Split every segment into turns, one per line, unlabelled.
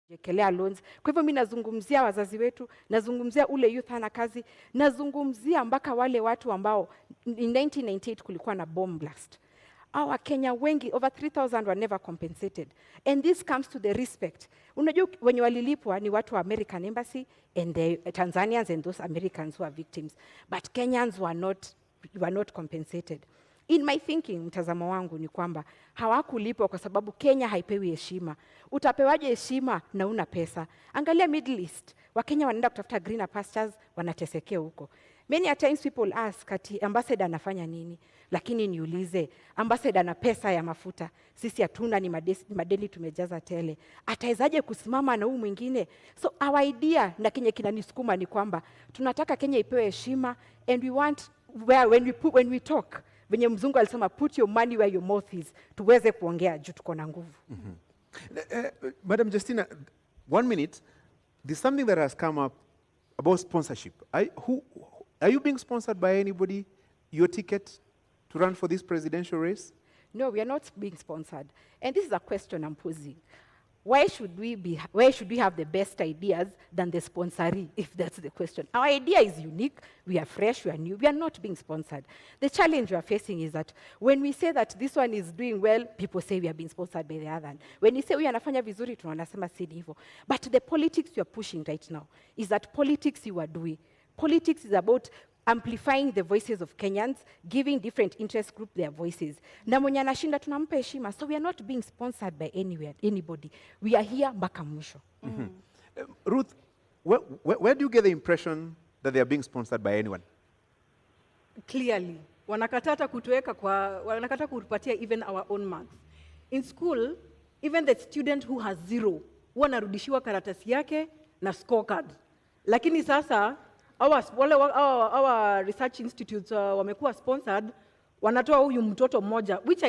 jekelea loans. Kwa hivyo mimi nazungumzia wazazi wetu, nazungumzia ule youth hana kazi, nazungumzia mpaka wale watu ambao in 1998 kulikuwa na bomb blast. Our Kenya wengi, over 3,000 were never compensated. And this comes to the respect. Unajua wenye walilipwa ni watu wa American Embassy and the Tanzanians and those Americans who are victims. But Kenyans were not compensated. In my thinking, mtazamo wangu ni kwamba hawakulipwa kwa sababu Kenya haipewi heshima. Utapewaje heshima na una pesa? Angalia Middle East. Wakenya wanaenda kutafuta greener pastures, wanatesekea huko. Many a times people ask ati ambassador anafanya nini? Lakini niulize, ambassador na pesa ya mafuta. Sisi hatuna, ni madeni tumejaza tele. Atawezaje kusimama na huyu mwingine? So our idea na Kenya kinanisukuma ni kwamba tunataka Kenya ipewe heshima, and we want when we talk, venye mzungu alisema put your money where your mouth is, tuweze kuongea juu tuko na nguvu.
Madam Justina, 1 minute. There's something that has come up about sponsorship. Are you being sponsored by anybody, your ticket to run for this presidential race?
No, we are not being sponsored. And this is a question I'm posing. Why should we have the best ideas than the sponsoree, if that's the question? Our idea is unique, we are fresh, we are new, we are not being sponsored. The challenge we are facing is that when we say that this one is doing well, people say we are being sponsored by the other. When we say we anafanya vizuri, tunasema si hivyo. But the politics you are pushing right now is that politics you are doing. Politics is about amplifying the voices of Kenyans, giving different interest groups their voices. Na mwenye anashinda tunampa heshima. So we are not being sponsored by anybody. We are here mpaka mwisho.
Ruth, where do you get the impression that they are being sponsored by anyone?
Clearly, wanakatata kutupatia even our own marks. In school, even the student who has 0, huwa anarudishiwa karatasi yake na scorecard. Lakini sasa our research institutes wamekuwa sponsored, wanatoa huyu mtoto mmoja, which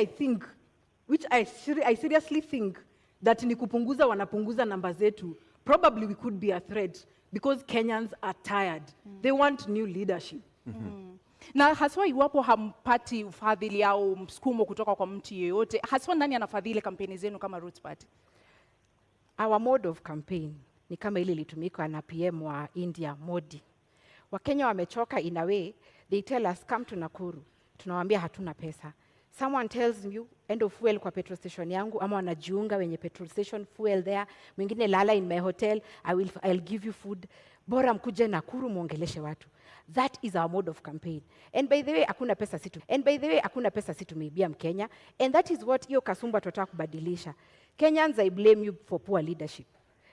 I seriously think that ni kupunguza, wanapunguza namba zetu. Probably we could be a threat because Kenyans are tired. They want new leadership.
Na haswa iwapo hampati ufadhili au msukumo kutoka kwa mtu yeyote, haswa nani anafadhili kampeni zenu kama Roots Party?
Our mode of campaign ni kama ile ilitumika na PM wa India, Modi. Wakenya wamechoka in a way, they tell us come to Nakuru. Tunawaambia hatuna pesa. Someone tells you end of fuel kwa petrol station yangu, ama wanajiunga wenye petrol station fuel there. Mwingine lala in my hotel, I'll give you food. Bora mkuje Nakuru muongeleshe watu. That is our mode of campaign. And by the way, hakuna pesa si tumeibia Mkenya. And that is what hiyo kasumba tunataka kubadilisha. Kenyans, I blame you for poor leadership.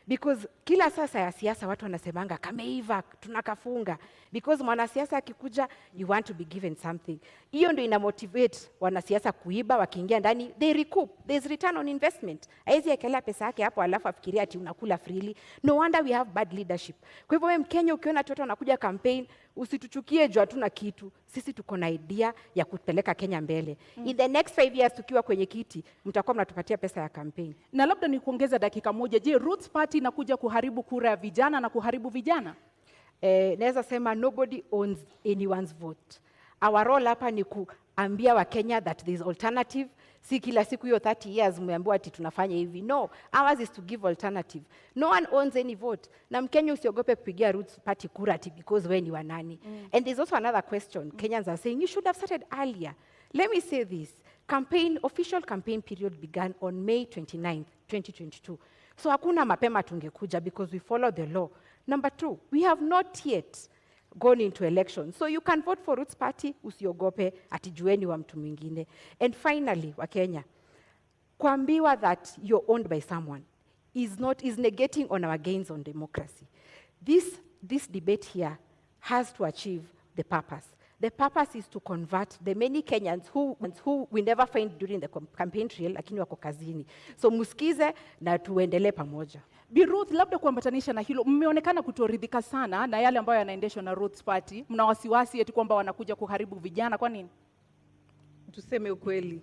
Because kila sasa ya siasa watu wanasemanga kameiva tunakafunga, because mwanasiasa akikuja you want to be given something. Hiyo ndio ina motivate wanasiasa kuiba, wakiingia ndani they recoup, there's return on investment. Haizi ekelea pesa yake hapo alafu afikiria ati unakula freely. No wonder we have bad leadership. Kwa hivyo wewe Mkenya ukiona watu wanakuja campaign, usituchukie juu hatuna kitu. Sisi tuko na idea ya kupeleka Kenya mbele. In the next 5 years tukiwa kwenye kiti, mtakuwa mnatupatia pesa ya campaign.
Na labda ni kuongeza dakika moja. Je, Roots Party inakuja kuharibu kura ya vijana na kuharibu vijana?
Naweza sema nobody owns anyone's vote. Our role hapa ni kuambia wa Kenya that there is alternative. Si kila siku hiyo 30 years mmeambiwa ati tunafanya hivi. No, ours is to give alternative. No one owns any vote. Na Mkenya usiogope kupigia Roots Party kura ati because wewe ni wa nani. And there's also another question. Kenyans are saying you should have started earlier. Let me say this. Official campaign period began on May 29th, 2022. So hakuna mapema tungekuja because we follow the law. Number 2, we have not yet gone into election. So you can vote for Roots Party, usiogope ati jueni wa mtu mwingine. And finally, wa Kenya, kuambiwa that you're owned by someone is negating on our gains on democracy. This debate here has to achieve the purpose. The purpose is to convert the many Kenyans who we never find during the campaign trail, lakini wako kazini. So musikize na tuendelee pamoja.
Bi Ruth, labda kuambatanisha na hilo, mmeonekana kutoridhika sana na yale ambayo yanaendeshwa na Roots Party. Mna wasiwasi eti kwamba wanakuja kuharibu vijana, kwa nini?
Tuseme ukweli.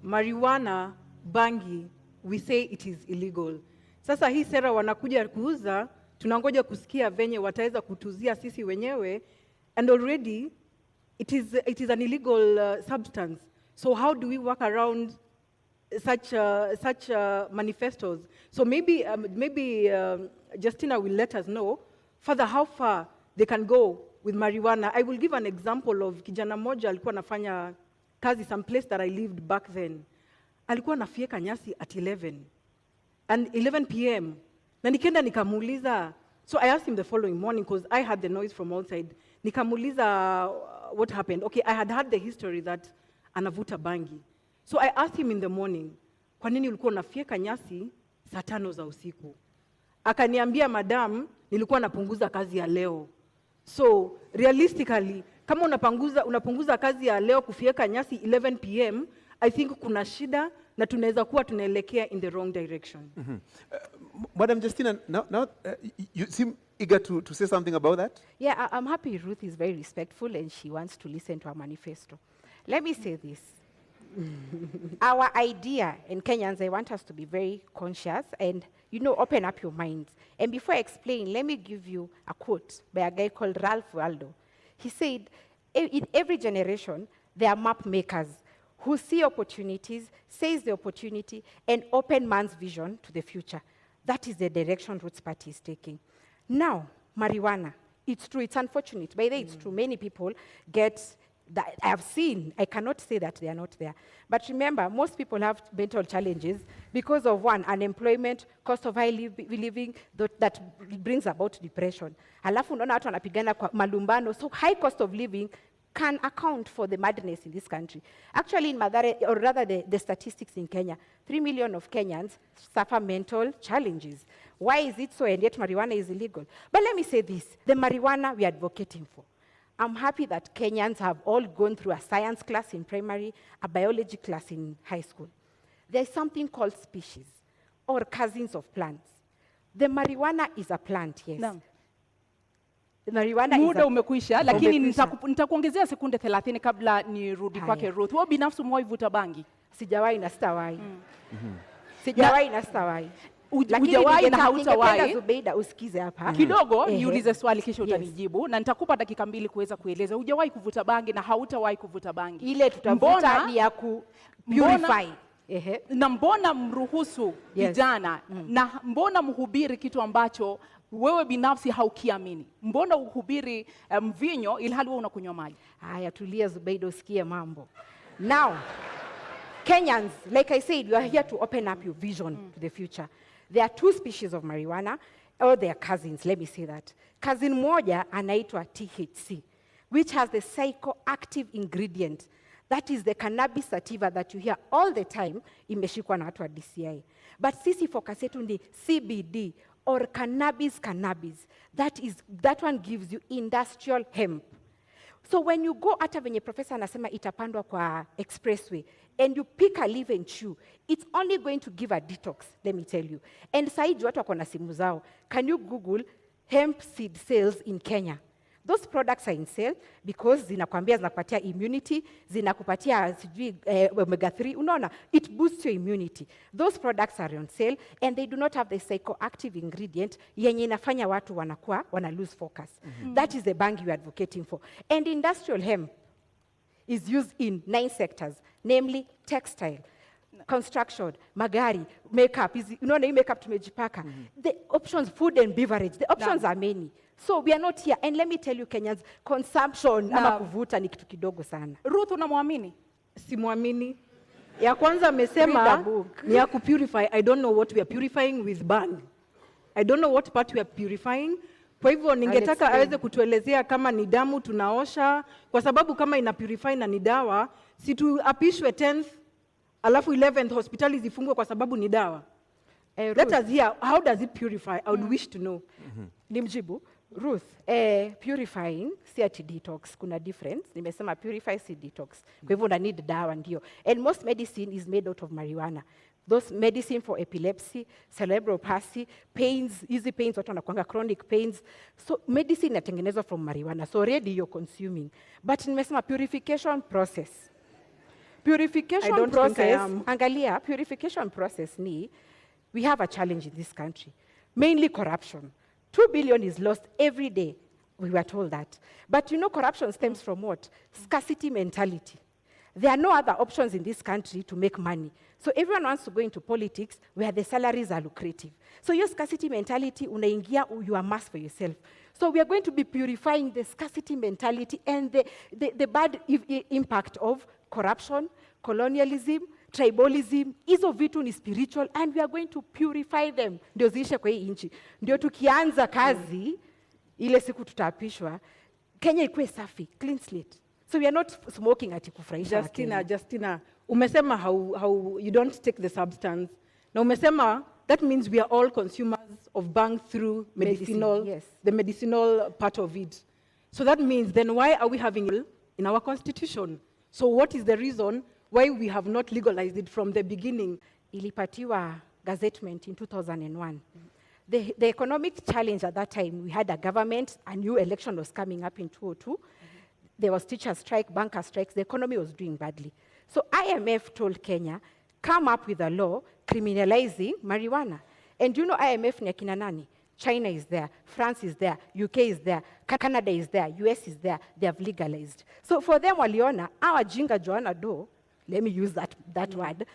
Marijuana, bangi, we say it is illegal. Sasa hii sera wanakuja kuuza, tunangoja kusikia venye wataweza kutuzia sisi wenyewe. And already, it is an illegal substance. So how do we work around such manifestos. So maybe Justina will let us know further how far they can go with marijuana. I will give an example of kijana moja alikuwa anafanya kazi some place that I lived back then. Alikuwa anafieka nyasi at 11 p.m. Na nikenda nikamuuliza, so I asked him the following morning because I had the noise from outside. Nikamuuliza what happened. Okay, I had heard the history that anavuta bangi. So I asked him in the morning, kwa nini ulikuwa unafieka nyasi saa 5 za usiku? Akaniambia, madam, nilikuwa napunguza kazi ya leo. So realistically, kama unapunguza kazi ya leo kufieka nyasi 11 p.m., I think kuna shida na tunaweza kuwa tunaelekea in the wrong direction.
Madam Justina, now you seem eager to say something about that.
Yeah, I'm happy Ruth is very respectful and she wants to listen to our manifesto. Let me say this. Our idea in Kenyans, I want us to be very conscious and, open up your minds. And before I explain, let me give you a quote by a guy called Ralph Waldo. He said, in every generation, there are map makers who see opportunities, seize the opportunity, and open man's vision to the future. That is the direction Roots Party is taking. Now, marijuana, it's true, it's unfortunate. By the way, it's true, many people get that I have seen. I cannot say that they are not there. But remember, most people have mental challenges because of one, unemployment, cost of high living, that brings about depression. Alafu unaona watu wanapigana kwa malumbano, so high cost of living can account for the madness in this country. Actually, in Mathare, or rather the statistics in Kenya, 3 million of Kenyans suffer mental challenges. Why is it so, and yet marijuana is illegal? But let me say this, the marijuana we are advocating for. I'm happy that Kenyans have all gone through a science class in primary, a biology class in high school. There's something called species, or cousins of plants. The marijuana is a plant, yes.
No.
Marijuana
muda umekwisha, lakini nitakuongezea sekunde 30 kabla nirudi kwake Ruth. Wewe binafsi umewahi vuta bangi?
Sijawahi na sitawahi. Sijawahi na sitawahi.
Hujawahi na hautawahi.
Ningependa Zubeida usikize hapa.
Kidogo niulize swali kisha utanijibu na nitakupa dakika 2 kuweza kueleza. Hujawahi kuvuta bangi na hautawahi kuvuta bangi.
Ile tutavuta ni ya ku purify.
Na mbona mruhusu vijana na mbona mhubiri kitu ambacho wewe binafsi haukiamini? Mbona uhubiri mvinyo ilhali wewe unakunywa maji?
Haya, tulia Zubeida usikie mambo. Now, Kenyans, like I said, you are here to open up your vision to the future. There are 2 species of marijuana, or they are cousins, let me say that. Cousin moja anaitwa THC, which has the psychoactive ingredient. That is the cannabis sativa that you hear all the time, imeshikwa na watu wa DCI. But sisi focus yetu ni CBD, or cannabis. That one gives you industrial hemp. So when you go hata venye professor anasema itapandwa kwa expressway, and you pick a leaf and chew, it's only going to give a detox, let me tell you. And saiji watu wako na simu zao. Can you Google hemp seed sales in Kenya? Those products are in sale because zinakwambia zinakupatia immunity, zinakupatia omega 3. Unaona, it boosts your immunity. Those products are on sale and they do not have the psychoactive ingredient yenye inafanya watu wana lose focus. That is the bangi you're advocating for. And industrial hemp is used in 9 sectors, namely textile, construction, magari, makeup. Unaona hii makeup tumejipaka. The options, food and beverage, the options are many. So we are not here. And let me tell you Kenyans, consumption ama kuvuta ni kitu kidogo sana.
Ruth, unamwamini?
Simwamini. Ya kwanza amesema ni ya kupurify. I don't know what we are purifying with bang. I don't know what part we are purifying. Kwa hivyo ningetaka aweze kutuelezea kama ni damu tunaosha, kwa sababu kama ina purify na ni dawa, si tuapishwe 10th alafu 11th hospitali zifungwe kwa sababu ni dawa. Let us hear, how does it purify? I would wish to know.
Nimjibu Ruth, purifying si ati detox, kuna difference. Nimesema purify si detox. Kwa hivyo una need dawa ndio. And most medicine is made out of marijuana. Those medicine for epilepsy, cerebral palsy, pains, easy pains, watu wanakuanga chronic pains. So medicine inatengenezwa from marijuana. So already you're consuming. But nimesema purification process. Purification process, angalia, purification process ni, we have a challenge in this country. Mainly corruption. 2 billion is lost every day. We were told that. But corruption stems from what? Scarcity mentality. There are no other options in this country to make money. So everyone wants to go into politics where the salaries are lucrative. So your scarcity mentality, unaingia, you amass for yourself. So we are going to be purifying the scarcity mentality and the bad impact of corruption, colonialism, tribalism. Hizo vitu ni spiritual, and we are going to purify them. Ndio ziishe kwa hii nchi. Ndio tukianza kazi, ile siku tutaapishwa, Kenya ikuwe safi, clean slate. So we are not smoking ati kufurahisha Wakenya.
Justina, umesema how you don't take the substance. Na umesema that means we are all consumers of bang through medicinal,
Medicine, yes.
the medicinal part of it. So that means then why are we having it in our constitution? So what is the reason why we have not legalized it from the beginning?
Ilipatiwa gazettement in 2001. The economic challenge at that time, we had a government, a new election was coming up in 2002. There was teacher strike, banker strikes, the economy was doing badly. So IMF told Kenya, come up with a law criminalizing marijuana. And you know IMF ni akina nani? China is there, France is there, UK is there, Canada is there, US is there, they have legalized. So for them waliona, our jinga Joanna do, let me use that word,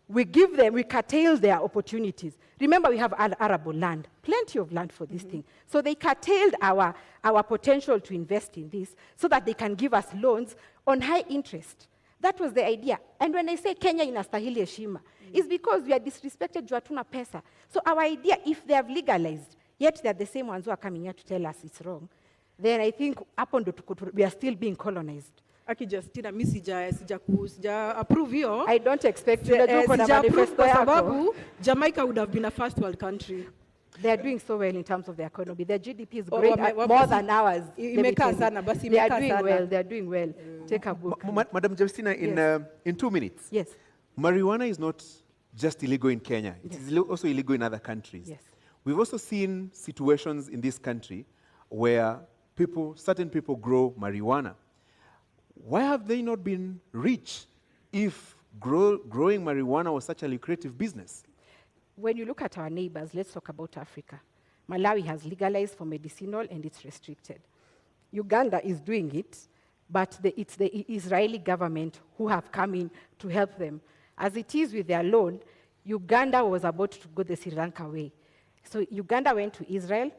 we give them, we curtail their opportunities. Remember, we have arable land, plenty of land for this thing. So they curtailed our potential to invest in this so that they can give us loans on high interest. That was the idea. And when I say Kenya inastahili heshima, it's because we are disrespected juu hatuna pesa. So our idea, if they have legalized, yet they're the same ones who are coming here to tell us it's wrong, then I think we are still being colonized.
Aki Justina, mi sija approve hiyo.
I don't expect you to do manifesto
kwa
yako.
sababu Jamaica would have been a first world country.
They are doing so well in terms of their economy. Their GDP is
Oh,
great, more
basi,
than ours.
imekaa sana, basi
They are
imekaa
doing
sana.
well. They are doing well. Take a book.
Madam Justina, in 2 minutes,
Yes.
marijuana is not just illegal in Kenya. It is also illegal in other countries.
Yes.
We've also seen situations in this country where certain people grow marijuana. Why have they not been rich if growing marijuana was such a lucrative business?
When you look at our neighbors, let's talk about Africa. Malawi has legalized for medicinal and it's restricted. Uganda is doing it, but it's the Israeli government who have come in to help them. As it is with their loan, Uganda was about to go the Sri Lanka way. So Uganda went to Israel.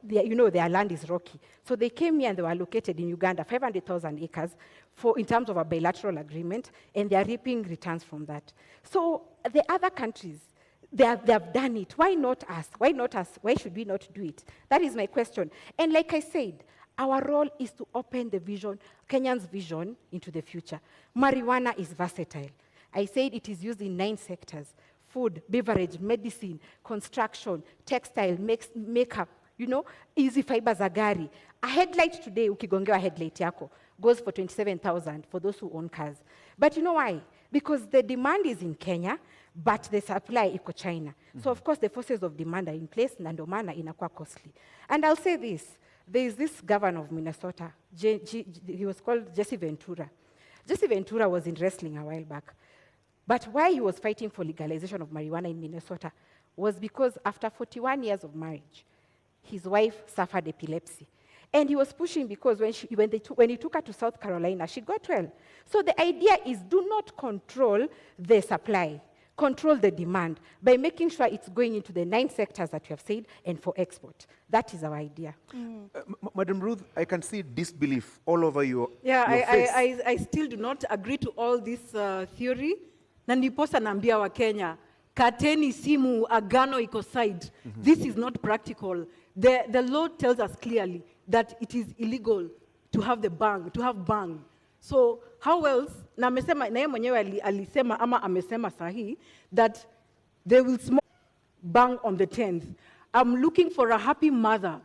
Their land is rocky. So they came here and they were located in Uganda, 500,000 acres, in terms of a bilateral agreement, and they are reaping returns from that. So the other countries, they have done it. Why not us? Why not us? Why should we not do it? That is my question. And like I said, our role is to open the vision, Kenyan's vision, into the future. Marijuana is versatile. I said it is used in 9 sectors: food, beverage, medicine, construction, textile, makeup, easy fiber za gari. A headlight today, ukigongewa headlight yako, goes for 27,000 for those who own cars. But you know why? Because the demand is in Kenya, but the supply iko China. So of course the forces of demand are in place, na ndio maana inakuwa costly. And I'll say this, there is this governor of Minnesota, he was called Jesse Ventura. Jesse Ventura was in wrestling a while back. But why he was fighting for legalization of marijuana in Minnesota was because after 41 years of marriage, his wife suffered epilepsy. And he was pushing because when he took her to South Carolina, she got well. So the idea is do not control the supply, control the demand by making sure it's going into the 9 sectors that you have said and for export. That is our idea.
Madam Ruth, I can see disbelief all over your face.
I still do not agree to all this theory. Na ndiposa naambia wa Kenya, kateni simu, agano iko side. This is not practical. The law tells us clearly that it is illegal to have bang. So how else, na amesema, na yeye mwenyewe alisema ama amesema sahi, that they will smoke bang on the 10th. I'm looking for a happy mother.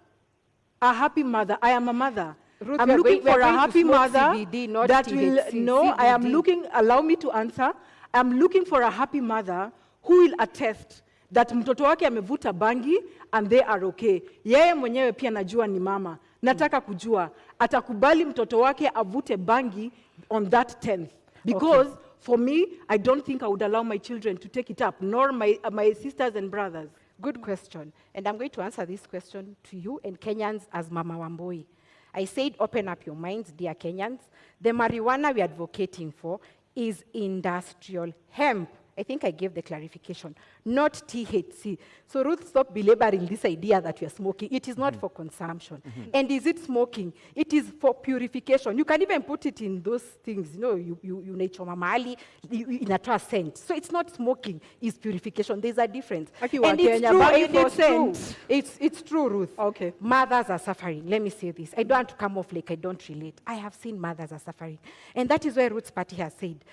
I am a mother.
Ruth,
I'm looking for a happy mother
CBD, not
that
THC,
will, no, I am
CBD.
looking, allow me to answer. I'm looking for a happy mother who will attest that mtoto wake amevuta bangi and they are okay. Yeye mwenyewe pia najua ni mama. Nataka kujua, atakubali mtoto wake avute bangi on that 10th. Because for me, I don't think I would allow my children to take it up, nor my sisters and brothers.
Good question. And I'm going to answer this question to you and Kenyans as Mama Wamboi. I said open up your minds, dear Kenyans. The marijuana we are advocating for is industrial hemp. I think I gave the clarification, not THC. So Ruth, stop belaboring this idea that we are smoking. It is not for consumption. And is it smoking? It is for purification. You can even put it in those things, you nachoma mahali, inatoa scent. So it's not smoking, it's purification. There's a difference.
Aki
And it's
Wakenya,
true,
buying
and
for
it's true.
scent.
It's true, Ruth.
Okay.
Mothers are suffering. Let me say this. I don't want to come off like I don't relate. I have seen mothers are suffering. And that is why Ruth's party has said,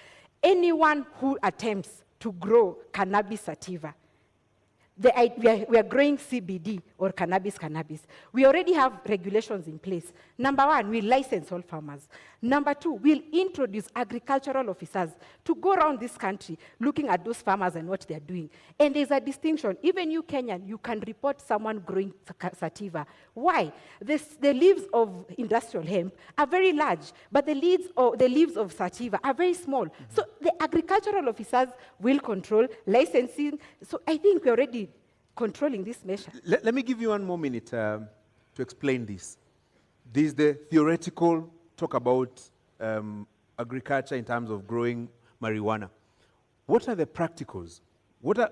anyone who attempts to grow cannabis sativa, we are growing CBD or cannabis. We already have regulations in place. Number one, we license all farmers. Number two, we'll introduce agricultural officers to go around this country looking at those farmers and what they're doing. And there's a distinction. Even you, Kenyan, you can report someone growing sativa. Why? The leaves of industrial hemp are very large, but the leaves of sativa are very small. So the agricultural officers will control licensing. So I think we're already controlling this measure.
Let me give you 1 more minute to explain this. This is the theoretical talk about agriculture in terms of growing marijuana. What are the practicals?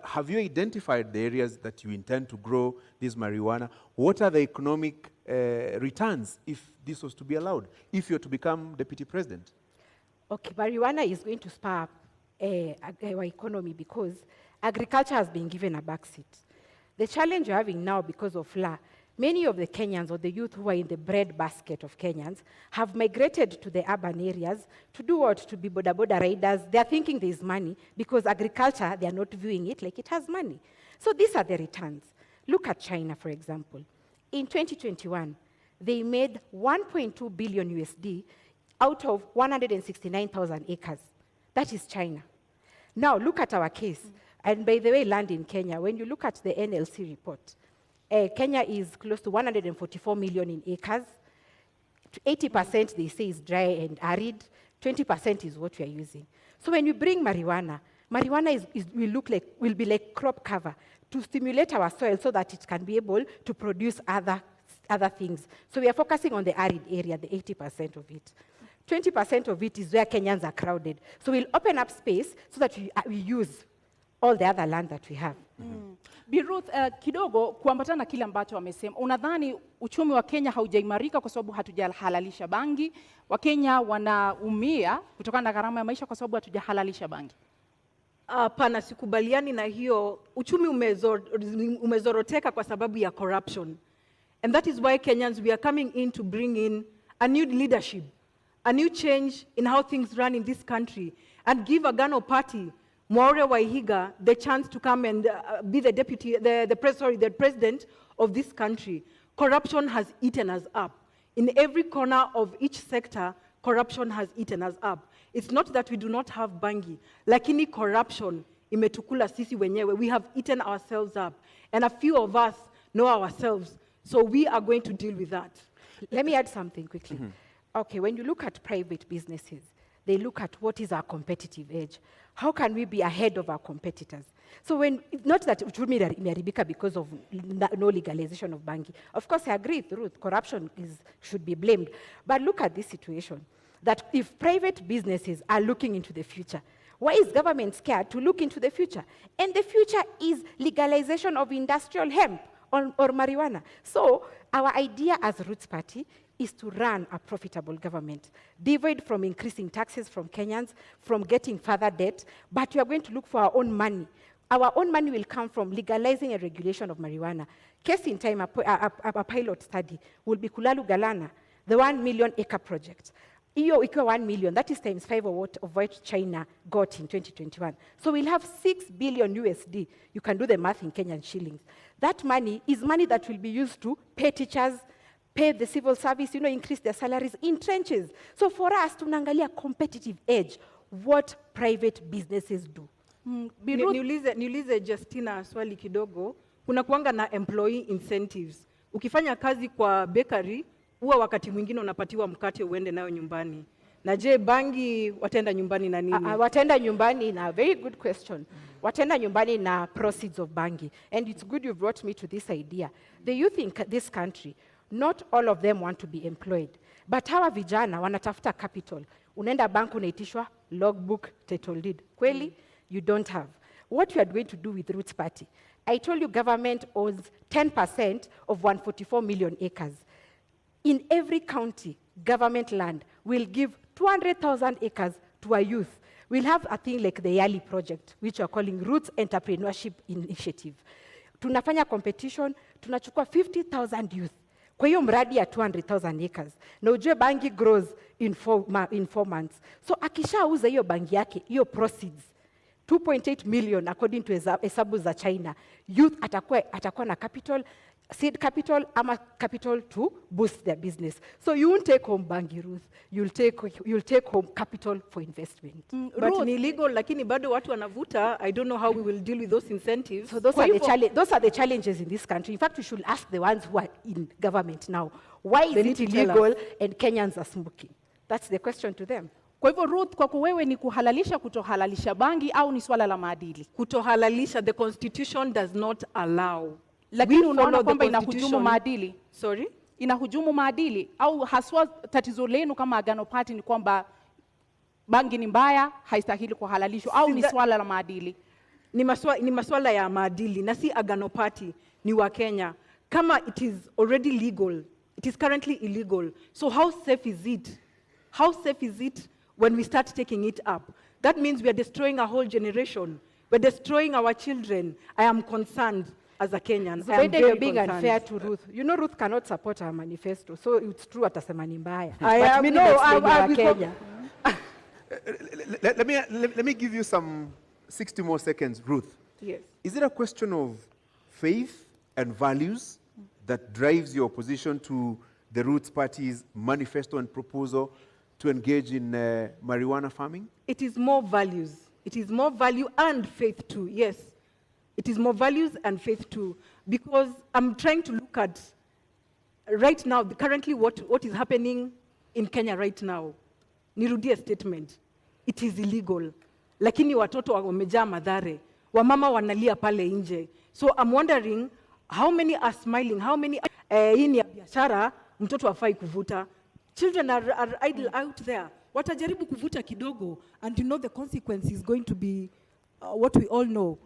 Have you identified the areas that you intend to grow this marijuana? What are the economic returns if this was to be allowed, if you're to become deputy president?
Okay, marijuana is going to spur up our economy because agriculture has been given a backseat. The challenge we're having now because of law, many of the Kenyans or the youth who are in the bread basket of Kenyans have migrated to the urban areas to do what? To be boda riders. They're thinking there's money because agriculture, they're not viewing it like it has money. So these are the returns. Look at China, for example. In 2021, they made 1.2 billion USD out of 169,000 acres. That is China. Now look at our case. And by the way, land in Kenya, when you look at the NLC report, Kenya is close to 144 million in acres. 80% they say is dry and arid. 20% is what we are using. So when you bring marijuana will be like crop cover to stimulate our soil so that it can be able to produce other things. So we are focusing on the arid area, the 80% of it. 20% of it is where Kenyans are crowded. So we'll open up space so that we use all the other land that we have.
Bi Ruth, kidogo kuambatana na kile ambacho wamesema, unadhani uchumi wa Kenya haujaimarika kwa sababu hatujahalalisha bangi? Wakenya wanaumia kutokana na gharama ya maisha kwa sababu hatujahalalisha bangi?
Hapana, sikubaliani na hiyo. Uchumi umezoroteka kwa sababu ya corruption. And that is why Kenyans, we are coming in to bring in a new leadership, a new change in how things run in this country, and give a Gano party, Mwaure Waihiga, the chance to come and be the president of this country. Corruption has eaten us up. In every corner of each sector, corruption has eaten us up. It's not that we do not have bangi, lakini corruption imetukula sisi wenyewe. We have eaten ourselves up. And a few of us know ourselves. So we are going to deal with that.
Let me add something quickly. Okay, when you look at private businesses, they look at what is our competitive edge. How can we be ahead of our competitors? So not that uchumi imeharibika because of no legalization of banking. Of course, I agree with Ruth, corruption should be blamed. But look at this situation, that if private businesses are looking into the future, why is government scared to look into the future? And the future is legalization of industrial hemp or marijuana. So our idea as Ruth's party is to run a profitable government, devoid from increasing taxes from Kenyans, from getting further debt, but we are going to look for our own money. Our own money will come from legalizing and regulation of marijuana. Case in time, a pilot study will be Kulalu Galana, the 1 million acre project. Iyo ikiwa 1 million, that is times 5 of what China got in 2021. So we'll have 6 billion USD. You can do the math in Kenyan shillings. That money is money that will be used to pay teachers, pay the civil service, increase their salaries in trenches. So for us, tunaangalia competitive edge, what private businesses do.
Niulize Justina swali kidogo. Kuna kuanga na employee incentives. Ukifanya kazi kwa bakery, huwa wakati mwingine unapatiwa mkate uende nayo nyumbani. Na je, bangi wataenda nyumbani na nini?
Wataenda nyumbani na, very good question. Wataenda nyumbani na proceeds of bangi. And it's good you brought me to this idea. The youth in this country, not all of them want to be employed. But hawa vijana wanatafuta capital. Unaenda bank unaitishwa logbook, title deed. Kweli, you don't have. What you are going to do with Roots Party? I told you government owns 10% of 144 million acres. In every county, government land will give 200,000 acres to a youth. We'll have a thing like the Yali project, which we are calling Roots Entrepreneurship Initiative. Tunafanya competition, tunachukua 50,000 youth. Kwa hiyo mradi ya 200,000 acres. Na ujue bangi grows in 4 months. So akishauza hiyo bangi yake, hiyo proceeds, 2.8 million according to hesabu za China, youth atakuwa na capital, seed capital ama capital to boost their business. So you won't take home bangi, Ruth. You'll take home capital for investment.
But ni illegal, lakini bado watu wanavuta. I don't know how we will deal with those incentives.
So those are the challenges in this country. In fact, we should ask the ones who are in government now, why is it illegal and Kenyans are smoking? That's the question to them.
Kwa hivyo Ruth, kwako wewe ni kuhalalisha kutohalalisha bangi au ni swala la maadili?
Kutohalalisha, the constitution does not allow.
Lakini unaona kwamba inahujumu maadili?
Sorry?
Inahujumu maadili au haswa tatizo lenu kama Agano Party ni kwamba bangi ni mbaya, haistahili kuhalalishwa au ni swala la maadili?
Ni maswala ya maadili na si Agano Party, ni wa Kenya. Kama it is already legal, it is currently illegal. So how safe is it? How safe is it when we start taking it up? That means we are destroying a whole generation. We're destroying our children. I am concerned as a Kenyan.
So you're being unfair to Ruth. You know Ruth cannot support our manifesto. So it's true atasema ni mbaya.
Kenya. Let me give you some 60 more seconds, Ruth.
Yes.
Is it a question of faith and values that drives your opposition to the Roots Party's manifesto and proposal to engage in marijuana farming?
It is more values. It is more value and faith too, yes. It is more values and faith too. Because I'm trying to look at, right now, currently what is happening in Kenya right now. Nirudie statement. It is illegal. Lakini watoto wamejaa madhare. Wamama wanalia pale nje. So I'm wondering, how many are smiling? How many hii ni biashara, mtoto hafai kuvuta. Children are idle out there.
Watajaribu kuvuta kidogo, and you know the consequence is going to be what we all know.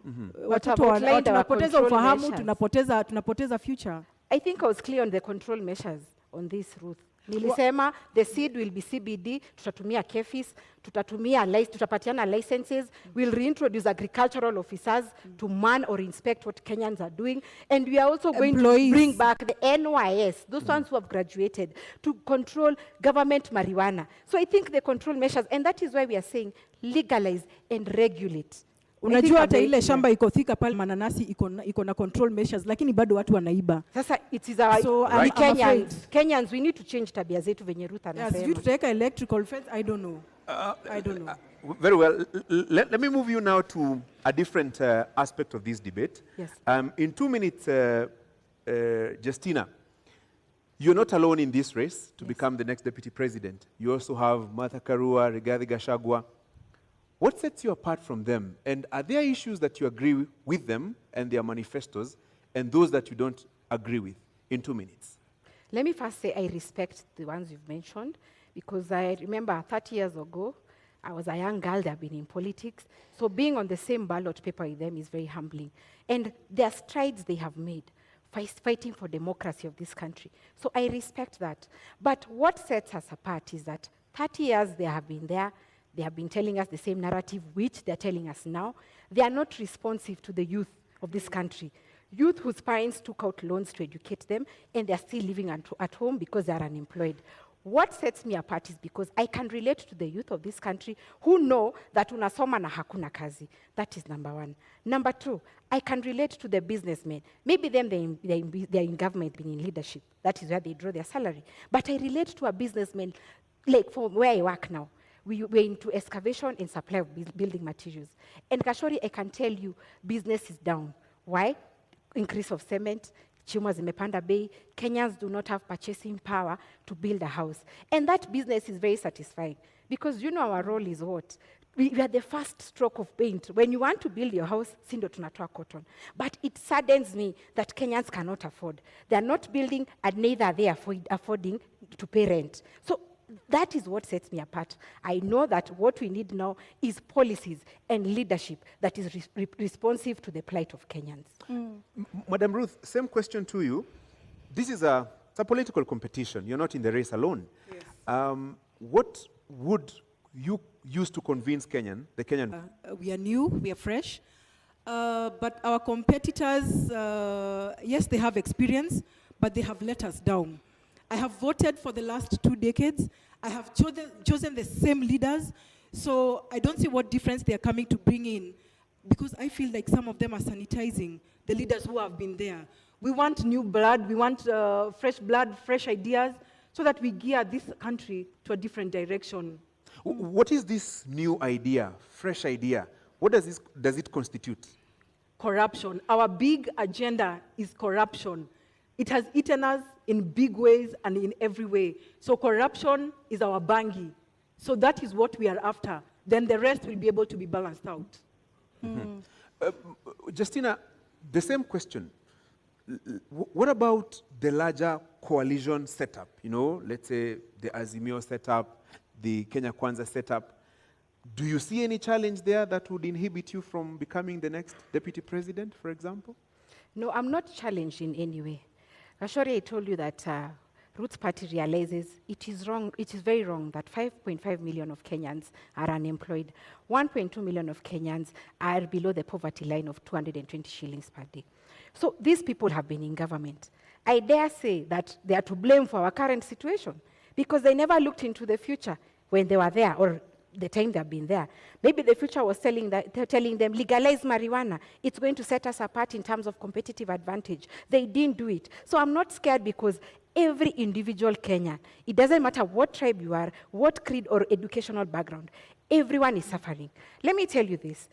Watoto tunapoteza ufahamu, tunapoteza future.
I think I was clear on the control measures on this, Ruth. Nilisema the seed will be CBD, tutatumia KEFIS, tutapatiana licenses, we'll reintroduce agricultural officers to man or inspect what Kenyans are doing, and we are also going to bring back the NYS, those ones who have graduated, to control government marijuana. So I think the control measures, and that is why we are saying legalize and regulate.
Unajua hata ile shamba iko thika pale mananasi iko na control measures, lakini bado watu wanaiba.
Sasa it is our
so
Kenyans we need to change tabia zetu venye Ruth anasema.
Yes, you take electrical fence, I don't know. I don't know.
Very well. Let me move you now to a different aspect of this debate.
Yes.
In 2 minutes, Justina, you're not alone in this race to become the next deputy president. You also have Martha Karua, Rigathi Gachagua. What sets you apart from them? And are there issues that you agree with them and their manifestos, and those that you don't agree with? In 2 minutes.
Let me first say I respect the ones you've mentioned, because I remember 30 years ago, I was a young girl that had been in politics. So being on the same ballot paper with them is very humbling. And there are strides they have made, fighting for democracy of this country. So I respect that. But what sets us apart is that 30 years they have been there. They have been telling us the same narrative, which they're telling us now. They are not responsive to the youth of this country. Youth whose parents took out loans to educate them, and they're still living at home because they're unemployed. What sets me apart is because I can relate to the youth of this country who know that unasoma na hakuna kazi. That is number one. Number two, I can relate to the businessmen. Maybe they're in government, being in leadership. That is where they draw their salary. But I relate to a businessman, like from where I work now. We're into excavation and supply of building materials. And Kashori, I can tell you, business is down. Why? Increase of cement, chuma zimepanda bei, Kenyans do not have purchasing power to build a house. And that business is very satisfying, because you know our role is what? We are the first stroke of paint. When you want to build your house, sindo tunatoa cotton. But it saddens me that Kenyans cannot afford. They are not building, and neither are they affording to pay rent. So that is what sets me apart. I know that what we need now is policies and leadership that is responsive to the plight of Kenyans.
Madam Ruth, same question to you. This is it's a political competition. You're not in the race alone.
Yes.
What would you use to convince the Kenyan?
We are new, we are fresh, but our competitors, yes, they have experience, but they have let us down. I have voted for the last 2 decades. I have chosen the same leaders, so I don't see what difference they are coming to bring in, because I feel like some of them are sanitizing the leaders who have been there. We want new blood, we want fresh blood, fresh ideas, so that we gear this country to a different direction.
What is this new idea, fresh idea? What does it constitute?
Corruption. Our big agenda is corruption. It has eaten us in big ways and in every way. So corruption is our bangi. So that is what we are after. Then the rest will be able to be balanced out.
Justina, the same question. What about the larger coalition setup? You know, let's say the Azimio setup, the Kenya Kwanza setup. Do you see any challenge there that would inhibit you from becoming the next deputy president, for example?
No, I'm not challenged in any way. Ashori, I told you that Ruth's party realizes it is wrong, it is very wrong that 5.5 million of Kenyans are unemployed. 1.2 million of Kenyans are below the poverty line of 220 shillings per day. So these people have been in government. I dare say that they are to blame for our current situation because they never looked into the future when they were there or the time they've been there. Maybe the future was telling them, legalize marijuana. It's going to set us apart in terms of competitive advantage. They didn't do it. So I'm not scared because every individual Kenyan, it doesn't matter what tribe you are, what creed or educational background, everyone is suffering. Let me tell you this.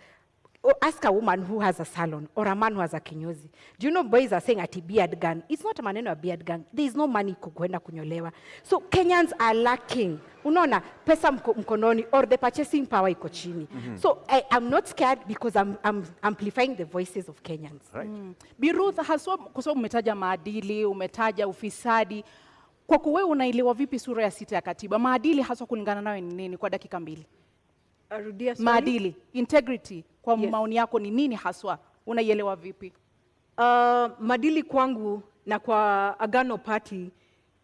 Ask a woman who has a salon or a man who has a kinyozi. Do you know boys are saying ati beard gun? It's not a maneno a beard gun. There is no money kukwenda kunyolewa. So Kenyans are lacking. Unaona pesa mkononi or the purchasing power iko chini. So I'm not scared because I'm amplifying the voices of Kenyans.
Right.
Bi Ruth, haswa kwa sababu umetaja maadili, umetaja ufisadi. Kwa kuwe unaelewa vipi sura ya 6 ya katiba? Maadili haswa kulingana nawe ni nini kwa dakika 2?
Arudia swali.
Maadili, integrity, kwa
Yes.
maoni yako ni nini haswa? Unaielewa vipi?
Madili kwangu na kwa Agano Party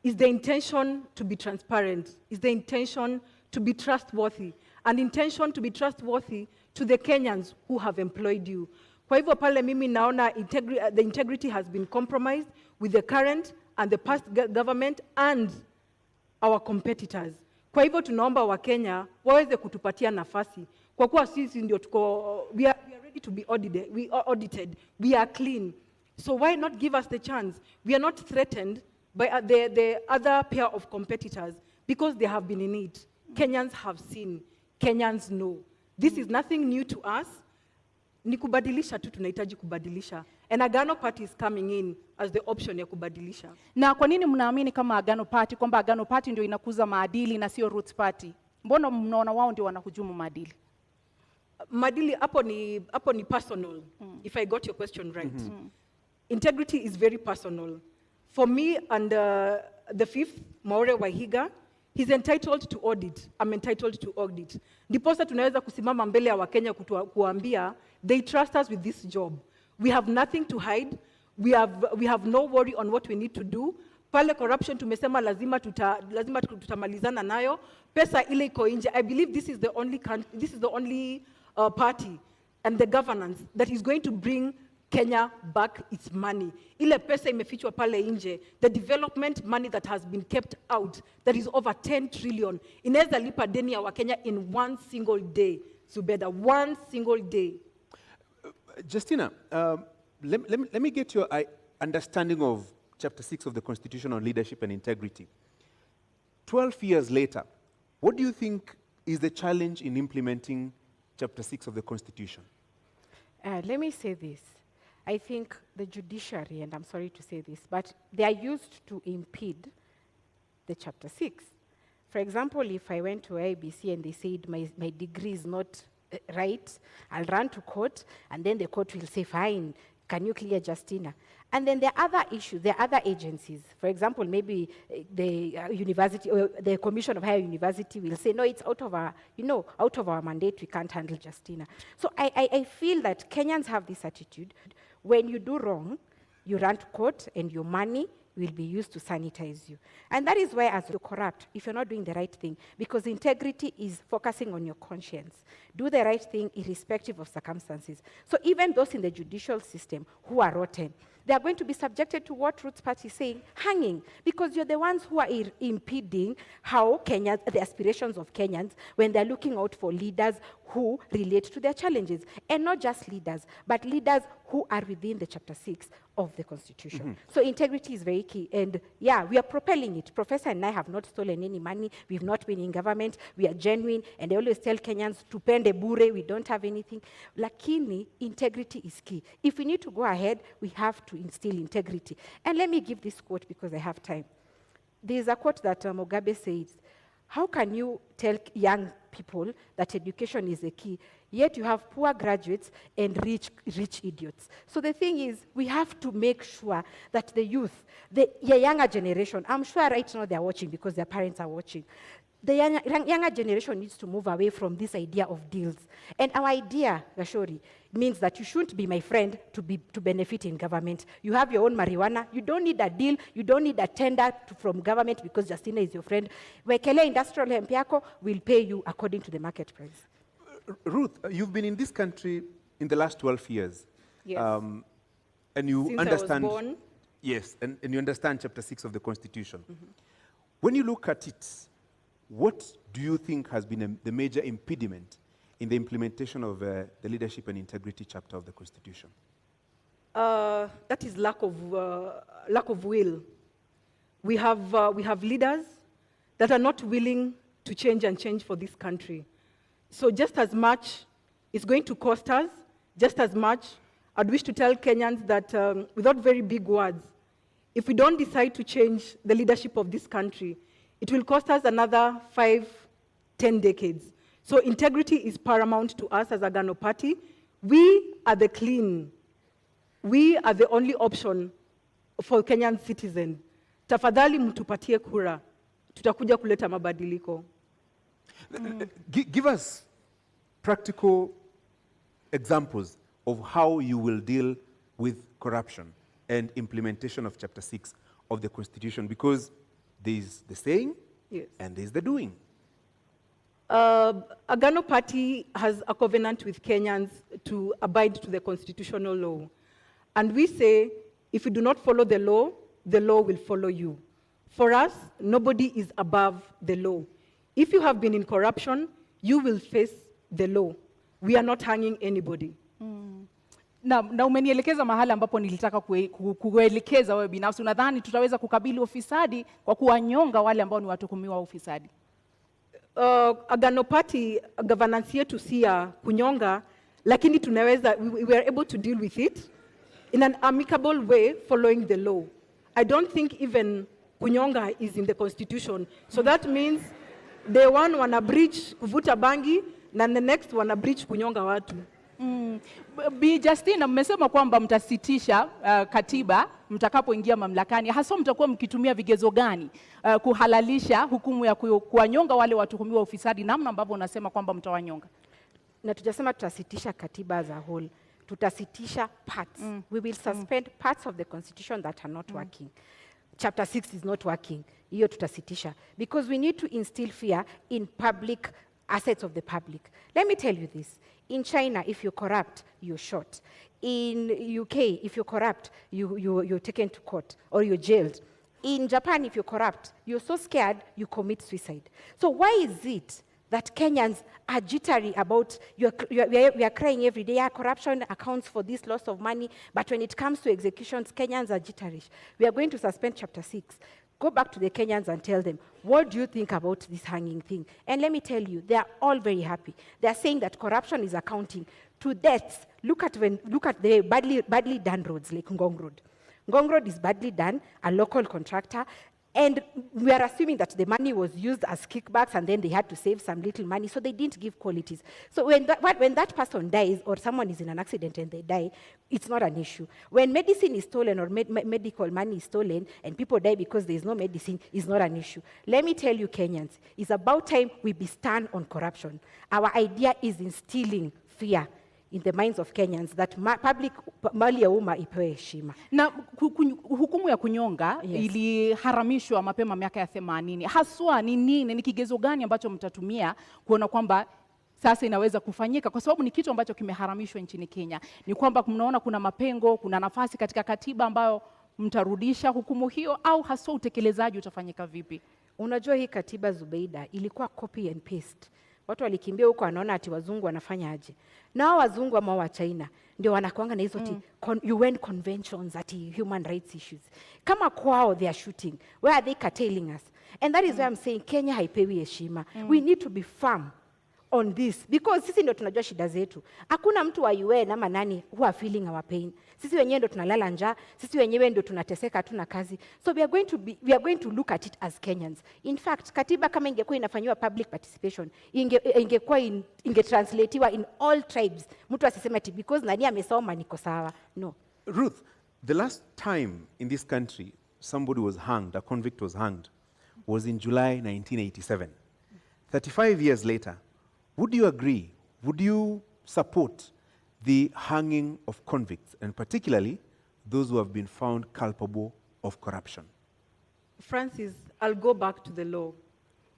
is the intention to be transparent, is the intention to be trustworthy, an intention to be trustworthy to the Kenyans who have employed you. Kwa hivyo pale mimi naona the integrity has been compromised with the current and the past government and our competitors. Kwa hivyo tunaomba Wakenya waweze kutupatia nafasi. Kwa kuwa sisi ndio we are ready to be audited. We are clean. So why not give us the chance? We are not threatened by the other pair of competitors because they have been in it. Kenyans have seen. Kenyans know. This is nothing new to us. Ni kubadilisha tu tunahitaji kubadilisha. And Agano Party is coming in as the option ya kubadilisha.
Na kwa nini mnaamini kama Agano Party kwamba Agano Party ndio inakuza maadili na sio Roots Party? Mbona mnaona wao ndio wanahujumu maadili?
Madili hapo ni personal, if I got your question right. Integrity is very personal. For me and the fifth, Maure Wahiga, he's entitled to audit. I'm entitled to audit. Ndiposa tunaweza kusimama mbele ya Wakenya kuambia, they trust us with this job. We have nothing to hide. We have no worry on what we need to do. Pale corruption tumesema lazima tutamalizana nayo. Pesa ile iko nje. I believe this is the only party and the governance that is going to bring Kenya back its money. Ile pesa imefichwa pale nje. The development money that has been kept out, that is over 10 trillion. Inaweza lipa deni ya Wakenya in one single day. Zubeda, one single day.
Justina, let me get your understanding of Chapter 6 of the Constitution on Leadership and Integrity. 12 years later, what do you think is the challenge in implementing Chapter 6 of the Constitution?
Let me say this. I think the judiciary, and I'm sorry to say this, but they are used to impede the Chapter 6. For example, if I went to IBC and they said my degree is not right, I'll run to court, and then the court will say, fine, Can you clear Justina? And then there are other issues, there are other agencies. For example, maybe the university or the Commission of Higher University will say, no, it's out of our, out of our mandate, we can't handle Justina. So I feel that Kenyans have this attitude. When you do wrong, you run to court and your money will be used to sanitize you. And that is why as you're corrupt, if you're not doing the right thing, because integrity is focusing on your conscience. Do the right thing irrespective of circumstances. So even those in the judicial system who are rotten, they are going to be subjected to what Ruth's party is saying, hanging, because you're the ones who are impeding how Kenyans, the aspirations of Kenyans, when they're looking out for leaders who relate to their challenges. And not just leaders, but leaders who are within the Chapter 6 of the Constitution. So integrity is very key. And yeah, we are propelling it. Professor and I have not stolen any money. We've not been in government. We are genuine. And I always tell Kenyans, tupende bure, we don't have anything. Lakini, integrity is key. If we need to go ahead, we have to instill integrity. And let me give this quote because I have time. There is a quote that Mugabe says, how can you tell young people that education is the key, yet you have poor graduates and rich idiots? So the thing is, we have to make sure that the youth, the younger generation, I'm sure right now they're watching because their parents are watching, the younger generation needs to move away from this idea of deals. And our idea, Gashori, means that you shouldn't be my friend to benefit in government. You have your own marijuana. You don't need a deal. You don't need a tender from government because Justina is your friend. Wekele industrial hemp yako will pay you according to the market price.
Ruth, you've been in this country in the last 12 years.
Yes.
And you
Since
understand.
I was born.
Yes, and you understand Chapter 6 of the Constitution. When you look at it, what do you think has been the major impediment in the implementation of the leadership and integrity chapter of the Constitution?
That is lack of will. We have leaders that are not willing to change for this country. So just as much it's going to cost us, just as much I'd wish to tell Kenyans that without very big words, if we don't decide to change the leadership of this country, it will cost us another 5, 10 decades. So integrity is paramount to us as a Agano party. We are the clean. We are the only option for Kenyan citizens. Tafadhali mtupatie kura. Tutakuja kuleta mabadiliko.
Give us practical examples of how you will deal with corruption and implementation of Chapter 6 of the Constitution, because there's the saying,
Yes.
and there's the doing.
Agano Party has a covenant with Kenyans to abide to the constitutional law. And we say, if you do not follow the law will follow you. For us, nobody is above the law. If you have been in corruption, you will face the law. We are not hanging anybody.
Na umenielekeza mahali ambapo nilitaka kuelekeza wewe binafsi. Unadhani tutaweza kukabili ufisadi kwa kuwanyonga wale ambao ni watuhumiwa wa ufisadi?
Agano Party governance yetu si ya kunyonga, lakini tunaweza, we are able to deal with it in an amicable way following the law. I don't think even kunyonga is in the Constitution. So that means the one wana breach kuvuta bangi na the next wana breach kunyonga watu.
Bi Justina, mmesema kwamba mtasitisha katiba mtakapoingia mamlakani. Hasa mtakuwa mkitumia vigezo gani kuhalalisha hukumu ya kuwanyonga wale watuhumiwa ufisadi, namna ambavyo unasema kwamba mtawanyonga?
Na tujasema tutasitisha katiba as a whole. Tutasitisha parts. We will suspend parts of the Constitution that are not working. Chapter 6 is not working. Hiyo tutasitisha. Because we need to instill fear in public assets of the public. Let me tell you this. In China, if you're corrupt, you're shot. In UK, if you're corrupt, you're taken to court or you're jailed. In Japan, if you're corrupt, you're so scared, you commit suicide. So why is it that Kenyans are jittery about, we are crying every day, corruption accounts for this loss of money, but when it comes to executions, Kenyans are jittery. We are going to suspend Chapter 6. Go back to the Kenyans and tell them, what do you think about this hanging thing? And let me tell you, they are all very happy. They are saying that corruption is accounting to deaths. Look at the badly done roads like Ngong Road. Ngong Road is badly done, a local contractor, And we are assuming that the money was used as kickbacks and then they had to save some little money, so they didn't give qualities. So when that person dies or someone is in an accident and they die, it's not an issue. When medicine is stolen or medical money is stolen and people die because there is no medicine, it's not an issue. Let me tell you, Kenyans, it's about time we be stand on corruption. Our idea is instilling fear in the minds of Kenyans that public mali ya umma ipewe heshima.
Na hukumu ya kunyonga
Yes.
iliharamishwa mapema miaka ya 80. Haswa ni nini, ni kigezo gani ambacho mtatumia kuona kwamba sasa inaweza kufanyika, kwa sababu ni kitu ambacho kimeharamishwa nchini Kenya? Ni kwamba mnaona kuna mapengo, kuna nafasi katika katiba ambayo mtarudisha hukumu hiyo, au haswa utekelezaji utafanyika vipi?
Unajua hii katiba, Zubeida, ilikuwa copy and paste. Watu walikimbia huko wanaona ati wazungu wanafanya aje. Nao wazungu ama wa China ndio wanakuanga na hizo UN conventions ati human rights issues. Kama kwao they are shooting, where are they curtailing us? And that is why I'm saying Kenya haipewi heshima. We need to be firm on this because sisi ndio tunajua shida zetu. Hakuna mtu wa UN ama nani who are feeling our pain. Sisi wenyewe ndio tunalala njaa, sisi wenyewe ndio tunateseka, hatuna kazi. So we are going to look at it as Kenyans. In fact, katiba kama ingekuwa inafanywa public participation, ingekuwa ingetranslatiwa in all tribes. Mtu asiseme ati because nani amesoma niko sawa. No.
Ruth, the last time in this country somebody was hanged, a convict was hanged, was in July 1987. 35 years later, would you agree, would you support the hanging of convicts, and particularly those who have been found culpable of corruption?
Francis, I'll go back to the law.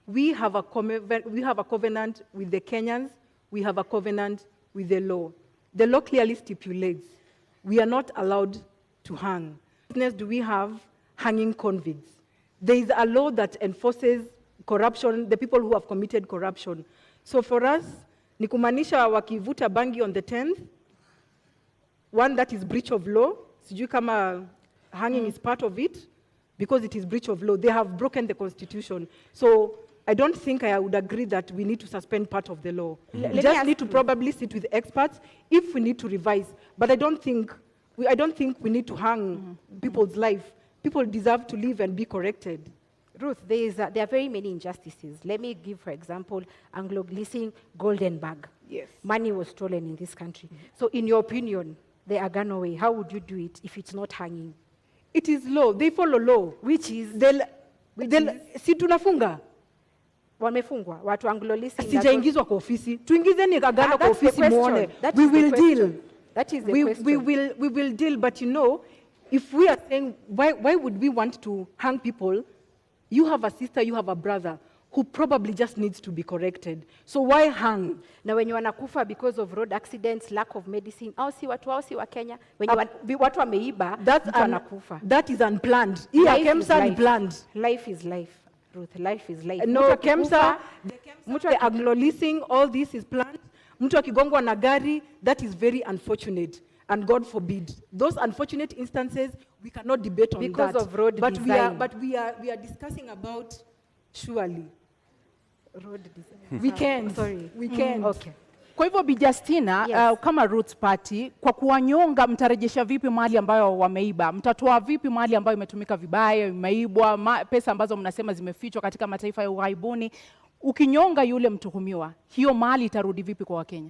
We have a covenant with the Kenyans. We have a covenant with the law. The law clearly stipulates we are not allowed to hang. Business do we have hanging convicts? There is a law that enforces corruption, the people who have committed corruption. So for us, ni kumaanisha wakivuta bangi on the 10th, one, that is breach of law. Sijui kama hanging is part of it, because it is breach of law. They have broken the constitution. So I don't think I would agree that we need to suspend part of the law. We just need to probably sit with experts if we need to revise. But I don't think we need to hang people's life. People deserve to live and be corrected.
Ruth, there are very many injustices. Let me give, for example, Anglo-Gleason golden bag.
Yes.
Money was stolen in this country. So in your opinion, the Agano way, how would you do it if it's not hanging?
It is law. They follow law.
Which is?
Si tunafunga.
Wamefungwa. Watu Anglo-Gleason.
Sijaingizwa kwa ofisi. Tuingizeni Agano kwa
That's the
ofisi muone.
question.
We will deal.
That is the question.
We will deal, but you know, if we are saying, why would we want to hang people? You have a sister, you have a brother who probably just needs to be corrected. So why hang?
Na wenye wanakufa because of road accidents, lack of medicine, au si wa Kenya, wenye watu wameiba, mtu anakufa.
That is unplanned. Iya KEMSA ni planned.
Life is life, Ruth. Life is life.
No, KEMSA, the Anglo-Leasing, all this is planned. Mtu akigongwa na gari, that is very unfortunate. And God forbid. Those unfortunate instances, we cannot debate on
because
that.
Of road design.
We are discussing about surely.
Road design.
We can.
Sorry.
We can.
Okay.
Kwa hivyo Bi Justina,
Yes.
kama Roots Party, kwa kuwanyonga mtarejesha vipi mali ambayo wameiba? Mtatoa vipi mali ambayo imetumika vibaya, imeibwa, pesa ambazo mnasema zimefichwa katika mataifa ya ughaibuni? Ukinyonga yule mtuhumiwa, hiyo mali itarudi vipi kwa Wakenya?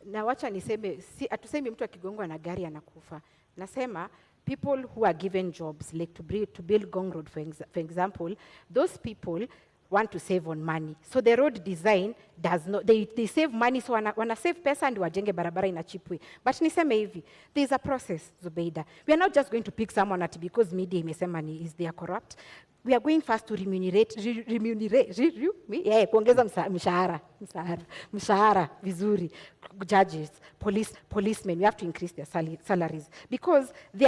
Na wacha niseme, atusemi mtu akigongwa na gari anakufa. Nasema people who are given jobs, like to build Gong Road, for example, those people want to save on money. So the road design does not, they save money, so wana save pesa and wajenge barabara in a cheap way. But niseme hivi, there is a process, Zubeida. We are not just going to pick someone at because media imesema is they are corrupt. We are going first to kuongeza mshahara vizuri, judges, policemen, we have to increase their salaries because they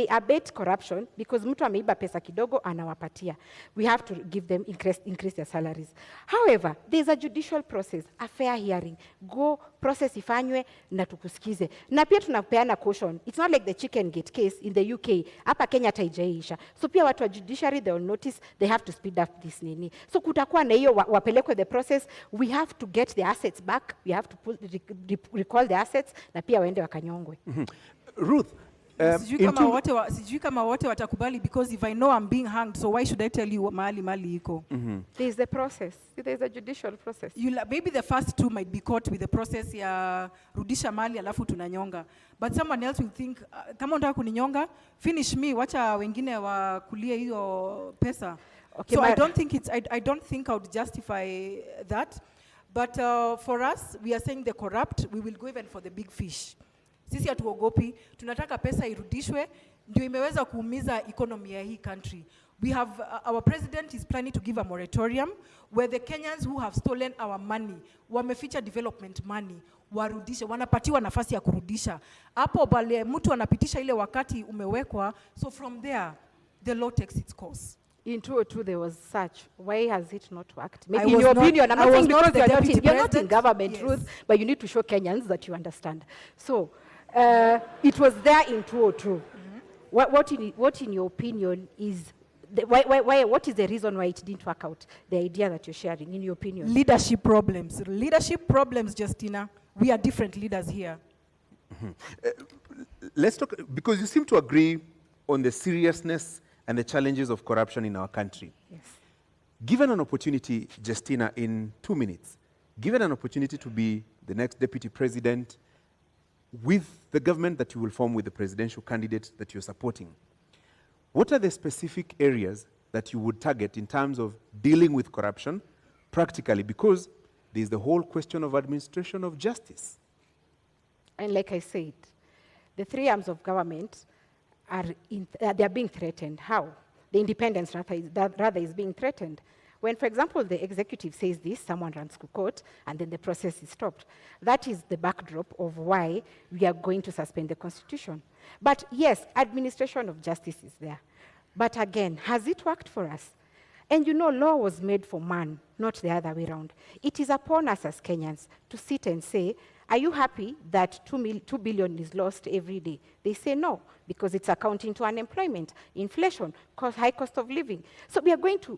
abet corruption because mtu ameiba pesa kidogo anawapatia. We have to give them increase their salaries. However, there is a judicial process, a fair hearing. Go process ifanywe na tukusikize. Na pia tunapeana caution. It's not like the chicken gate case in the UK. Hapa Kenya taijaisha. So pia watu wa judiciary, they will notice they have to speed up this nini. So kutakuwa na hiyo wapelekwe the process. We have to get the assets back. We have to recall the assets na pia waende wakanyongwe.
Ruth,
Sijui kama wote watakubali, because if I know I'm being hanged, so why should I tell you mali iko?
There is a process. There is a judicial process.
Maybe the first two might be caught with the process ya rudisha mali alafu tunanyonga. But someone else will think, kama unataka kuninyonga, finish me, wacha wengine wakulie hiyo pesa.
Okay,
so I don't think I would justify that. But for us, we are saying the corrupt, we will go even for the big fish. Sisi hatuogopi, tunataka pesa irudishwe, ndio imeweza kuumiza economy ya hii country. We have, our president is planning to give a moratorium where the Kenyans who have stolen our money, wameficha development money, warudishe, wanapatiwa nafasi ya kurudisha. Hapo bale mtu anapitisha ile wakati umewekwa, so from there, the law takes its course.
In 2002 there was such. Why has it not worked? Maybe in your opinion, I'm not saying because you're not in government, yes. Ruth, but you need to show Kenyans that you understand. So, it was there in 2002. What in your opinion is, what is the reason why it didn't work out? The idea that you're sharing, in your opinion?
Leadership problems. Leadership problems, Justina. We are different leaders here.
Let's talk, because you seem to agree on the seriousness and the challenges of corruption in our country.
Yes.
Given an opportunity, Justina, in 2 minutes, given an opportunity to be the next deputy president with the government that you will form with the presidential candidate that you're supporting, what are the specific areas that you would target in terms of dealing with corruption practically? Because there's the whole question of administration of justice.
And like I said, the three arms of government they are being threatened. How? The independence rather is being threatened. When, for example, the executive says this, someone runs to court, and then the process is stopped. That is the backdrop of why we are going to suspend the Constitution. But yes, administration of justice is there. But again, has it worked for us? And you know, law was made for man, not the other way around. It is upon us as Kenyans to sit and say, are you happy that 2 billion is lost every day? They say no, because it's accounting to unemployment, inflation, high cost of living. So we are going to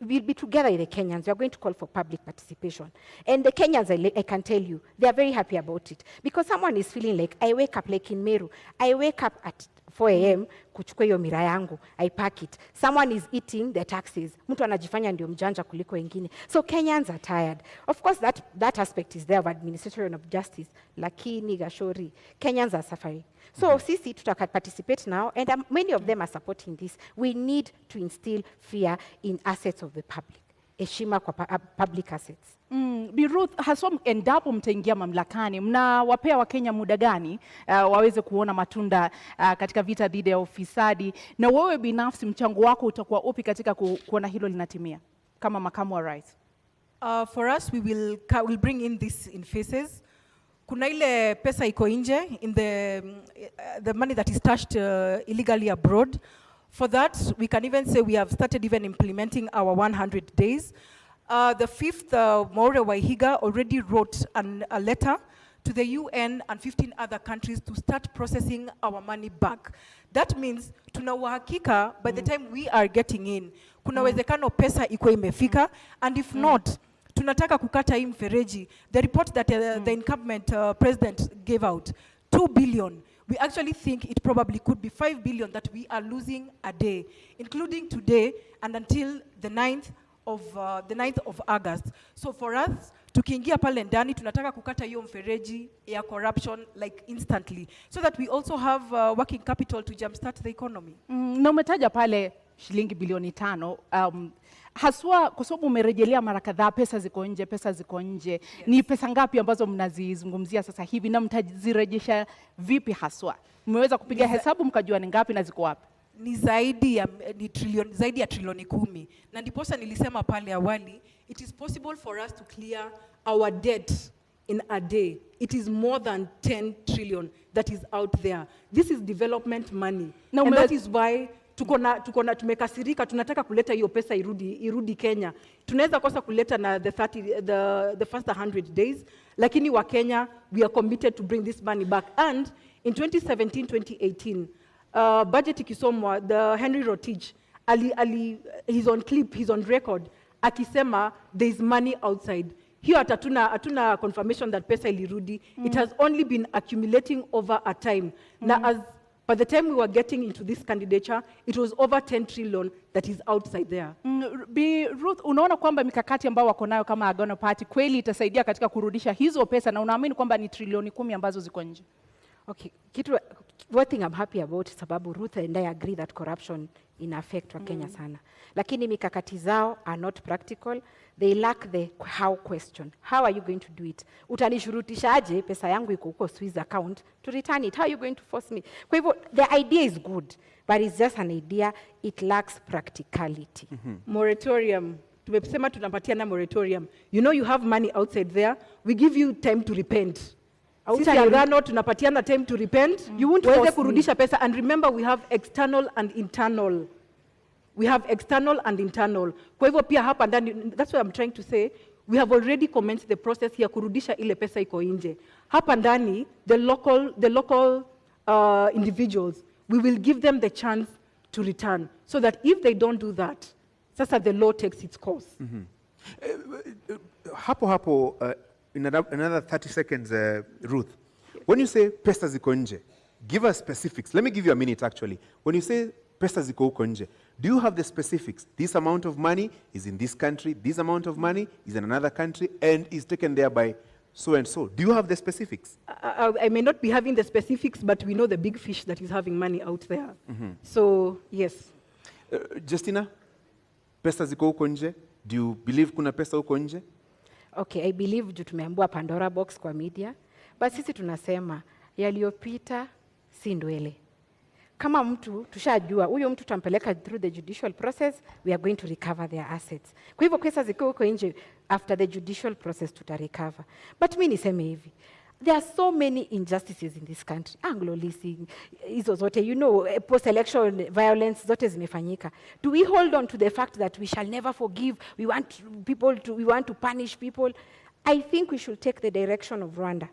we'll be together with the Kenyans. We are going to call for public participation. And the Kenyans, I can tell you, they are very happy about it. Because someone is feeling like, I wake up like in Meru, I wake up at 4 a.m. kuchukua hiyo mira yangu, I pack it. Someone is eating the taxes. Mtu anajifanya ndio mjanja kuliko wengine. So Kenyans are tired. Of course, that aspect is there of administration of justice. Lakini gashori, Kenyans are suffering. So sisi tutaka participate now, and many of them are supporting this. We need to instill fear in assets of the public. Heshima kwa public assets.
Bi Ruth, haswa endapo mtaingia mamlakani, mnawapea Wakenya muda gani waweze kuona matunda katika vita dhidi ya ufisadi, na wewe binafsi mchango wako utakuwa upi katika kuona hilo linatimia kama makamu wa rais?
For us, we will bring in this in phases. Kuna ile pesa iko nje, in the money that is stashed illegally abroad. For that, we can even say we have started even implementing our 100 days. The fifth, Maure Waihiga already wrote a letter to the UN and 15 other countries to start processing our money back. That means tuna uhakika by the time we are getting in, kuna wezekano pesa iko imefika, and if not, tunataka kukata hii mfereji. The report that the incumbent president gave out, 2 billion. We actually think it probably could be 5 billion that we are losing a day, including today and until the 9th of August. So for us, tukiingia pale ndani, tunataka kukata hiyo mfereji ya corruption like instantly, so that we also have working capital to jumpstart the economy.
Na umetaja pale shilingi bilioni 5. Haswa kwa sababu umerejelea mara kadhaa pesa ziko nje. Yes. Ni pesa ngapi ambazo mnazizungumzia sasa hivi na mtazirejesha vipi haswa? Mmeweza kupiga hesabu mkajua ni ngapi na ziko wapi?
Ni zaidi ya trilioni 10. Na ndiposa nilisema pale awali, it is possible for us to clear our debt in a day. It is more than 10 trillion that is out there. This is development money. And that is why tumekasirika, tunataka kuleta hiyo pesa irudi Kenya. Tunaweza kosa kuleta na the first 100 days, lakini wa Kenya, we are committed to bring this money back. And in 2017-2018, budget ikisomwa, the Henry Rotich, he's on clip, he's on record, akisema there is money outside. Hiyo hatuna confirmation that pesa ilirudi. It has only been accumulating over a time. Na as
By the time we were getting into this candidature, it was over 10 trillion that is outside there.
Bi Ruth, unaona kwamba mikakati ambao wako nayo kama Agano Party kweli itasaidia katika kurudisha hizo pesa, na unaamini kwamba ni trilioni 10 ambazo ziko nje?
Okay, one thing I'm happy about sababu Ruth and I agree that corruption ina affect wa Kenya sana. Lakini mikakati zao are not practical. They lack the how question. How are you going to do it? Utanishurutishaje pesa yangu iko huko Swiss account to return it? How are you going to force me? Kwa hivyo the idea is good, but it's just an idea. It lacks practicality.
Moratorium. Tumesema tunapatiana moratorium. You know you have money outside there. We give you time to repent. Sisi Agano tunapatiana time to repent.
You won't
Waweze
force
kurudisha pesa. And remember, we have external and internal. We have external and internal. Kwa hivyo pia hapa ndani, that's what I'm trying to say. We have already commenced the process ya kurudisha ile pesa iko nje. Hapa ndani, the local individuals, we will give them the chance to return. So that if they don't do that, sasa the law takes its course.
Hapo, in another 30 seconds, Ruth, when you say pesa ziko nje, give us specifics. Let me give you a minute actually. When you say pesa ziko huko nje, do you have the specifics? This amount of money is in this country, this amount of money is in another country, and is taken there by so and so. Do you have the specifics?
I may not be having the specifics, but we know the big fish that is having money out there. So, yes.
Justina, pesa ziko huko nje? Do you believe kuna pesa huko nje?
Okay, I believe juu tumeambua Pandora box kwa media, but sisi tunasema yaliyopita si ndwele. Kama mtu tushajua huyo mtu tutampeleka through the judicial process, we are going to recover their assets. Kwa hivyo pesa ziko huko nje, after the judicial process tutarecover. But mimi niseme hivi, there are so many injustices in this country. Anglo leasing, hizo zote, you know, post-election violence zote zimefanyika. Do we hold on to the fact that we shall never forgive, we want to punish people? I think we should take the direction of Rwanda.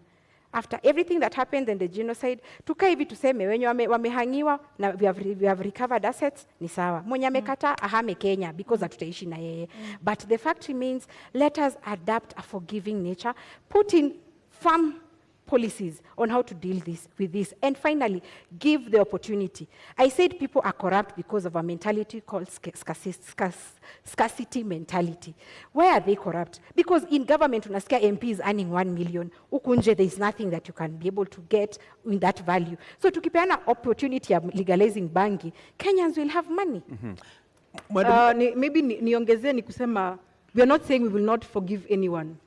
After everything that happened in the genocide, tukae hivi tuseme wenye wamehangiwa na we have recovered assets, ni sawa. Mwenye amekata ahame Kenya because hatutaishi na yeye. But the fact remains, let us adapt a forgiving nature, put in firm policies on how to deal with this, and finally, give the opportunity. I said people are corrupt because of a mentality called scarcity mentality. Why are they corrupt? Because in government, unasikia MP is earning 1 million. Huku nje, there is nothing that you can be able to get in that value. So tukipeana opportunity of legalizing bangi, Kenyans will have money.
Maybe niongezee ni kusema, we are not saying we will not forgive anyone.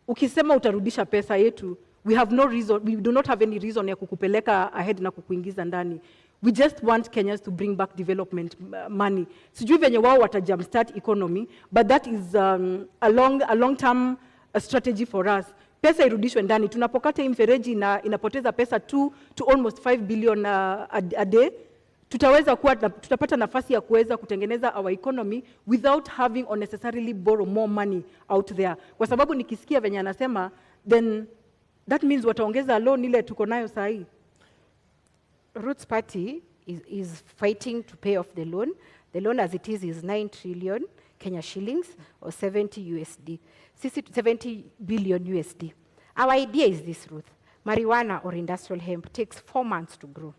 Ukisema utarudisha pesa yetu, we have no reason, we do not have any reason ya kukupeleka ahead na kukuingiza ndani. We just want Kenyans to bring back development money. Sijui venye wao wata jumpstart economy, but that is a long-term strategy for us. Pesa irudishwe ndani. Tunapokata mfereji na inapoteza pesa 2 to almost 5 billion a day. Tutapata nafasi ya kuweza kutengeneza our economy without having unnecessarily borrow more money out there. Kwa sababu nikisikia venye anasema, then that means wataongeza loan ile tuko nayo sahi.
Ruth's party is fighting to pay off the loan. The loan as it is 9 trillion Kenya shillings or 70 USD. 70 billion USD. Our idea is this, Ruth. Marijuana or industrial hemp takes 4 months to grow.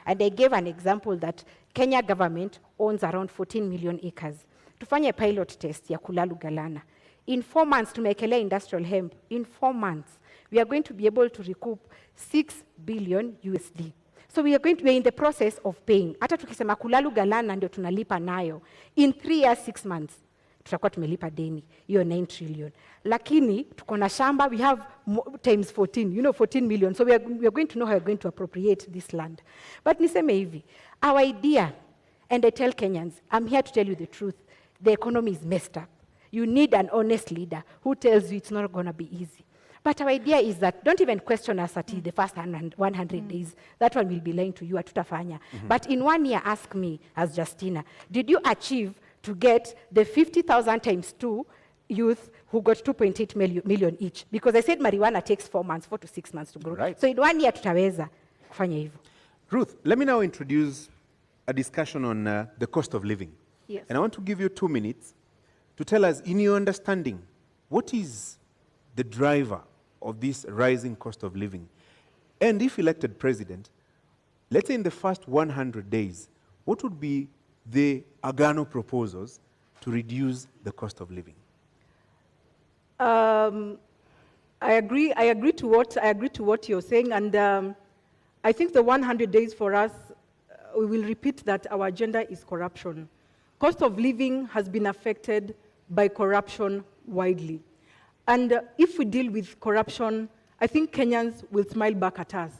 And I gave an example that Kenya government owns around 14 million acres. Tufanye pilot test ya Kulalu Galana. In 4 months, tumekelea industrial hemp. In 4 months, we are going to be able to recoup 6 billion USD. So we are in the process of paying. Hata tukisema Kulalu Galana ndio tunalipa nayo. In 3 years, 6 months, tutakuwa tumelipa deni. Hiyo 9 trillion. Lakini, tuko na shamba, we have times 14, 14 million. So we are going to know how we are going to appropriate this land. But niseme hivi, our idea, and I tell Kenyans, I'm here to tell you the truth, the economy is messed up. You need an honest leader who tells you it's not going to be easy. But our idea is that don't even question us at the first 100 days. That one will be lying to you, atutafanya. But in 1 year, ask me, as Justina, did you achieve to get the 50,000 times 2 youth who got 2.8 million each? Because I said marijuana takes 4 to 6 months to grow.
Right.
So in 1 year, tutaweza kufanya hivyo.
Ruth, let me now introduce a discussion on the cost of living.
Yes.
And I want to give you 2 minutes to tell us, in your understanding, what is the driver of this rising cost of living? And if elected president, let's say in the first 100 days, what would be the Agano proposals to reduce the cost of living?
I agree to what you're saying, and I think the 100 days for us, we will repeat that our agenda is corruption. Cost of living has been affected by corruption widely. And if we deal with corruption, I think Kenyans will smile back at us.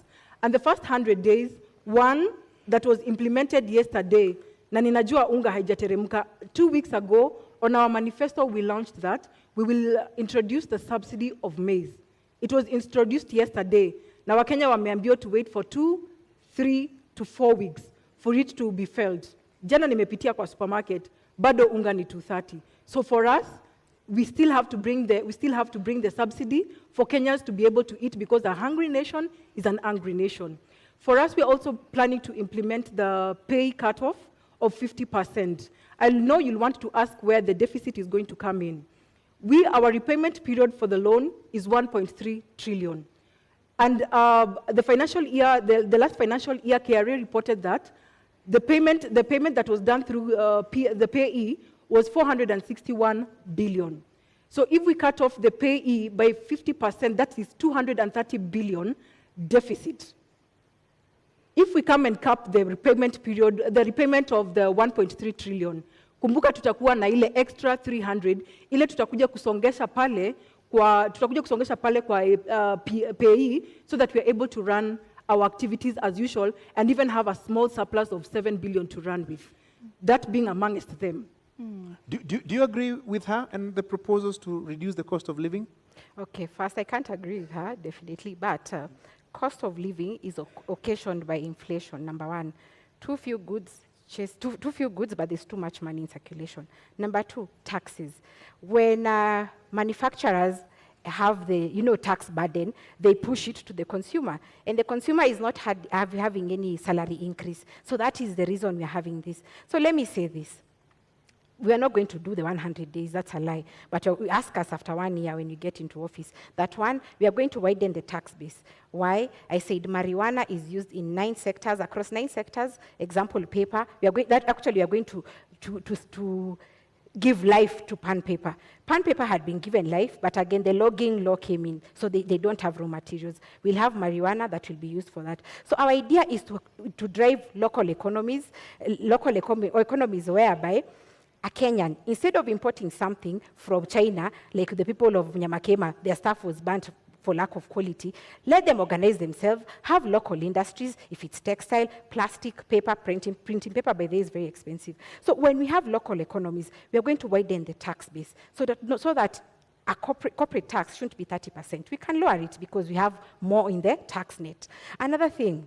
And the first 100 days, one that was implemented yesterday, na ninajua unga haijateremka, 2 weeks ago, on our manifesto, we launched that. We will introduce the subsidy of maize. It was introduced yesterday. Now, Wakenya wameambiwa to wait for 2, 3 to 4 weeks for it to be felt. Jana nimepitia kwa supermarket, bado unga ni 230. So for us, we still have to bring the subsidy for Kenyans to be able to eat, because a hungry nation is an angry nation. For us, we're also planning to implement the pay cutoff of 50%. I know you'll want to ask where the deficit is going to come in. Our repayment period for the loan is 1.3 trillion. And the financial year, the last financial year, KRA reported that the payment that was done through the payee was 461 billion. So if we cut off the payee by 50%, that is 230 billion deficit. If we come and cap the repayment period, the repayment of the 1.3 trillion, kumbuka tutakuwa na ile extra 300, ile tutakuja kusongesha pale kwa payee, so that we are able to run our activities as usual and even have a small surplus of 7 billion to run with. That being amongst them.
Do you agree with her and the proposals to reduce the cost of living?
Okay, first, I can't agree with her, definitely, but cost of living is occasioned by inflation, number one. Too few goods, but there's too much money in circulation. Number two, taxes. When manufacturers have the tax burden, they push it to the consumer, and the consumer is not having any salary increase. So that is the reason we're having this. So let me say this. We are not going to do the 100 days, that's a lie. But you ask us after 1 year when you get into office. That one, we are going to widen the tax base. Why? I said marijuana is used in 9 sectors, across 9 sectors. Example, paper. We are going to give life to pan paper. Pan paper had been given life, but again, the logging law came in, so they don't have raw materials. We'll have marijuana that will be used for that. So our idea is to drive local economies whereby a Kenyan, instead of importing something from China, like the people of Nyamakema, their stuff was burnt for lack of quality, let them organize themselves, have local industries. If it's textile, plastic, paper, printing paper by the way is very expensive. So when we have local economies, we are going to widen the tax base so that a corporate tax shouldn't be 30%. We can lower it because we have more in the tax net. Another thing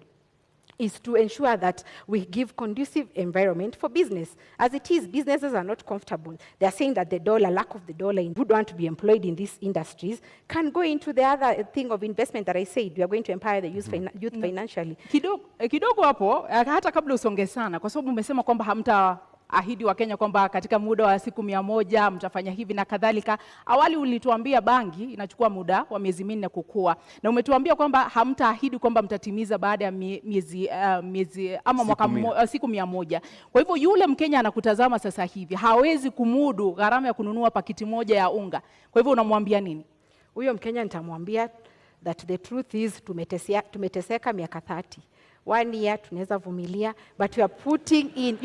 is to ensure that we give conducive environment for business. As it is, businesses are not comfortable. They are saying that lack of the dollar, who want to be employed in these industries, can go into the other thing of investment that I said. We are going to empower the youth financially.
Kidogo hapo, hata kabla usonge sana, kwa sababu umesema kwamba hamtaahidi wa Kenya kwamba katika muda wa siku 100 mtafanya hivi na kadhalika. Awali ulituambia bangi inachukua muda wa miezi 4 kukua, na umetuambia kwamba hamtaahidi kwamba mtatimiza baada ya miezi ama siku 100. Kwa hivyo yule Mkenya anakutazama sasa hivi hawezi kumudu gharama ya kununua pakiti moja ya unga. Kwa hivyo unamwambia nini?
Huyo Mkenya nitamwambia that the truth is tumeteseka miaka 30. 1 year tunaweza vumilia, but we are putting in,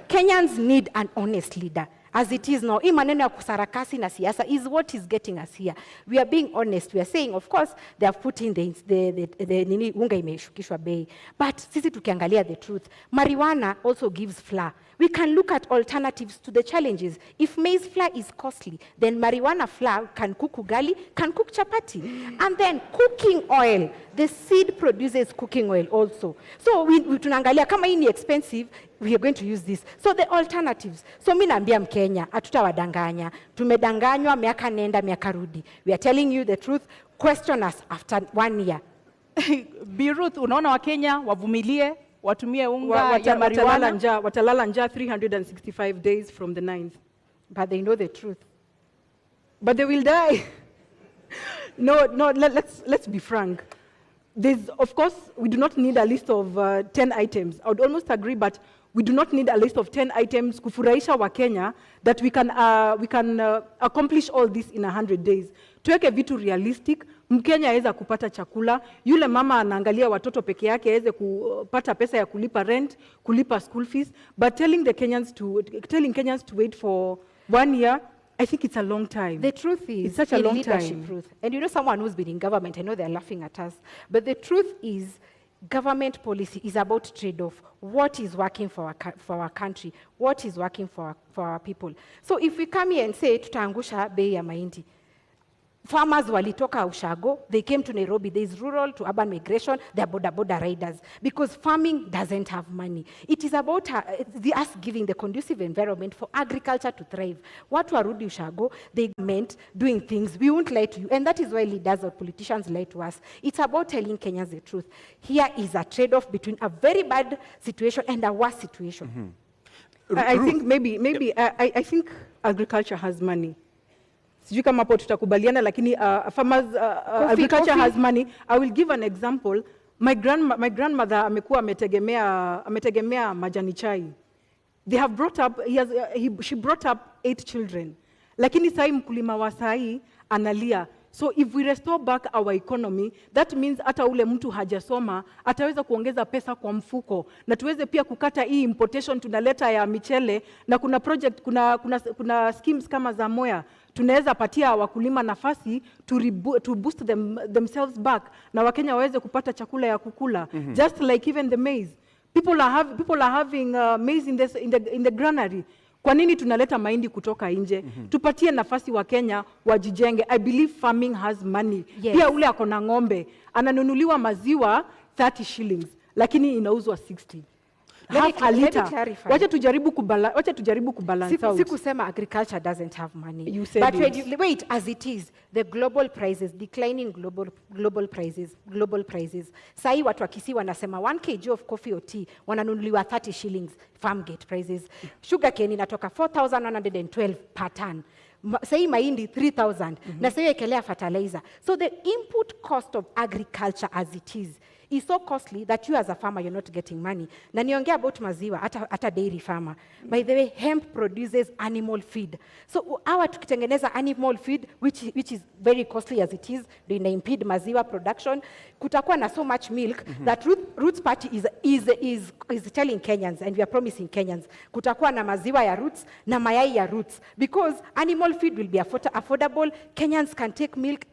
Kenyans need an honest leader. As it is now, hii maneno ya kusarakasi na siasa is what is getting us here. We are being honest. We are saying, of course, they have put in the unga imeshukishwa bei. But sisi tukiangalia the truth, marijuana also gives flour. We can look at alternatives to the challenges. If maize flour is costly, then marijuana flour can cook ugali, can cook chapati. And then cooking oil, the seed produces cooking oil also. So we tunaangalia kama hii ni expensive, we are going to use this. So the alternatives. So mimi naambia Mkenya, hatutawadanganya. Tumedanganywa miaka nenda miaka rudi. We are telling you the truth. Question us after 1 year.
Ruth, unaona Wakenya wavumilie, watumie unga ya marijuana?
Watalala njaa 365 days from the 9th.
But they know the truth.
But they will die. No, let's be frank. there's, of course, we do not need a list of 10 items. I would almost agree, but we do not need a list of 10 items kufurahisha wa Kenya that we can accomplish all this in 100 days. Tuweke vitu realistic, Mkenya aweza kupata chakula, yule mama anaangalia watoto peke yake aweze kupata pesa ya kulipa rent, kulipa school fees, but telling Kenyans to wait for 1 year, I think it's a long time.
The truth is,
it's such a long
leadership,
time.
Ruth, and you know someone who's been in government, I know they're laughing at us, but the truth is, government policy is about trade-off. What is working for our country? What is working for our people? So if we come here and say, tutaangusha bei ya mahindi, farmers walitoka Ushago, they came to Nairobi. There is rural to urban migration, they are border riders, because farming doesn't have money. It is about us giving the conducive environment for agriculture to thrive. Watu warudi Ushago, they meant doing things. We won't lie to you, and that is why leaders or politicians lie to us. It's about telling Kenyans the truth. Here is a trade-off between a very bad situation and a worse situation.
I think I think agriculture has money. Sijui kama hapo tutakubaliana, lakini farmers agriculture has money. I will give an example. My grandmother amekuwa ametegemea majani chai. They have brought up she brought up 8 children. Lakini sai mkulima wa sai analia. So if we restore back our economy, that means hata ule mtu hajasoma ataweza kuongeza pesa kwa mfuko, na tuweze pia kukata hii importation tunaleta ya michele, na kuna project kuna schemes kama za Moya tunaweza patia wakulima nafasi to boost themselves back, na Wakenya waweze kupata chakula ya kukula. Just like even the maize, people are having maize in the granary. Kwa nini tunaleta mahindi kutoka nje? Tupatie nafasi wa Kenya wajijenge. I believe farming has money.
Yes.
Pia ule akona ng'ombe ananunuliwa maziwa 30 shillings lakini inauzwa 60. Half a liter. Wacha tujaribu kubalance out.
Sikusema agriculture doesn't have money.
You said
but
it.
Wait, as it is, the global prices, declining global prices. Sai watu wa Kisii wanasema 1 kg of coffee or tea wananunuliwa 30 shillings farm gate prices. Sugar cane inatoka 4,112 per ton. Say mahindi 3,000. Na say ekelea fertilizer. So the input cost of agriculture as it is so costly that you as a farmer, you're not getting money. Na niongea about maziwa, ata dairy farmer. By the way, hemp produces animal feed. So our tukitengeneza animal feed, which is very costly as it is, ina impede maziwa production. Kutakuwa na so much milk that Roots Party is telling Kenyans, and we are promising Kenyans, kutakuwa na maziwa ya Roots na mayai ya Roots, because animal feed will be affordable. Kenyans can take milk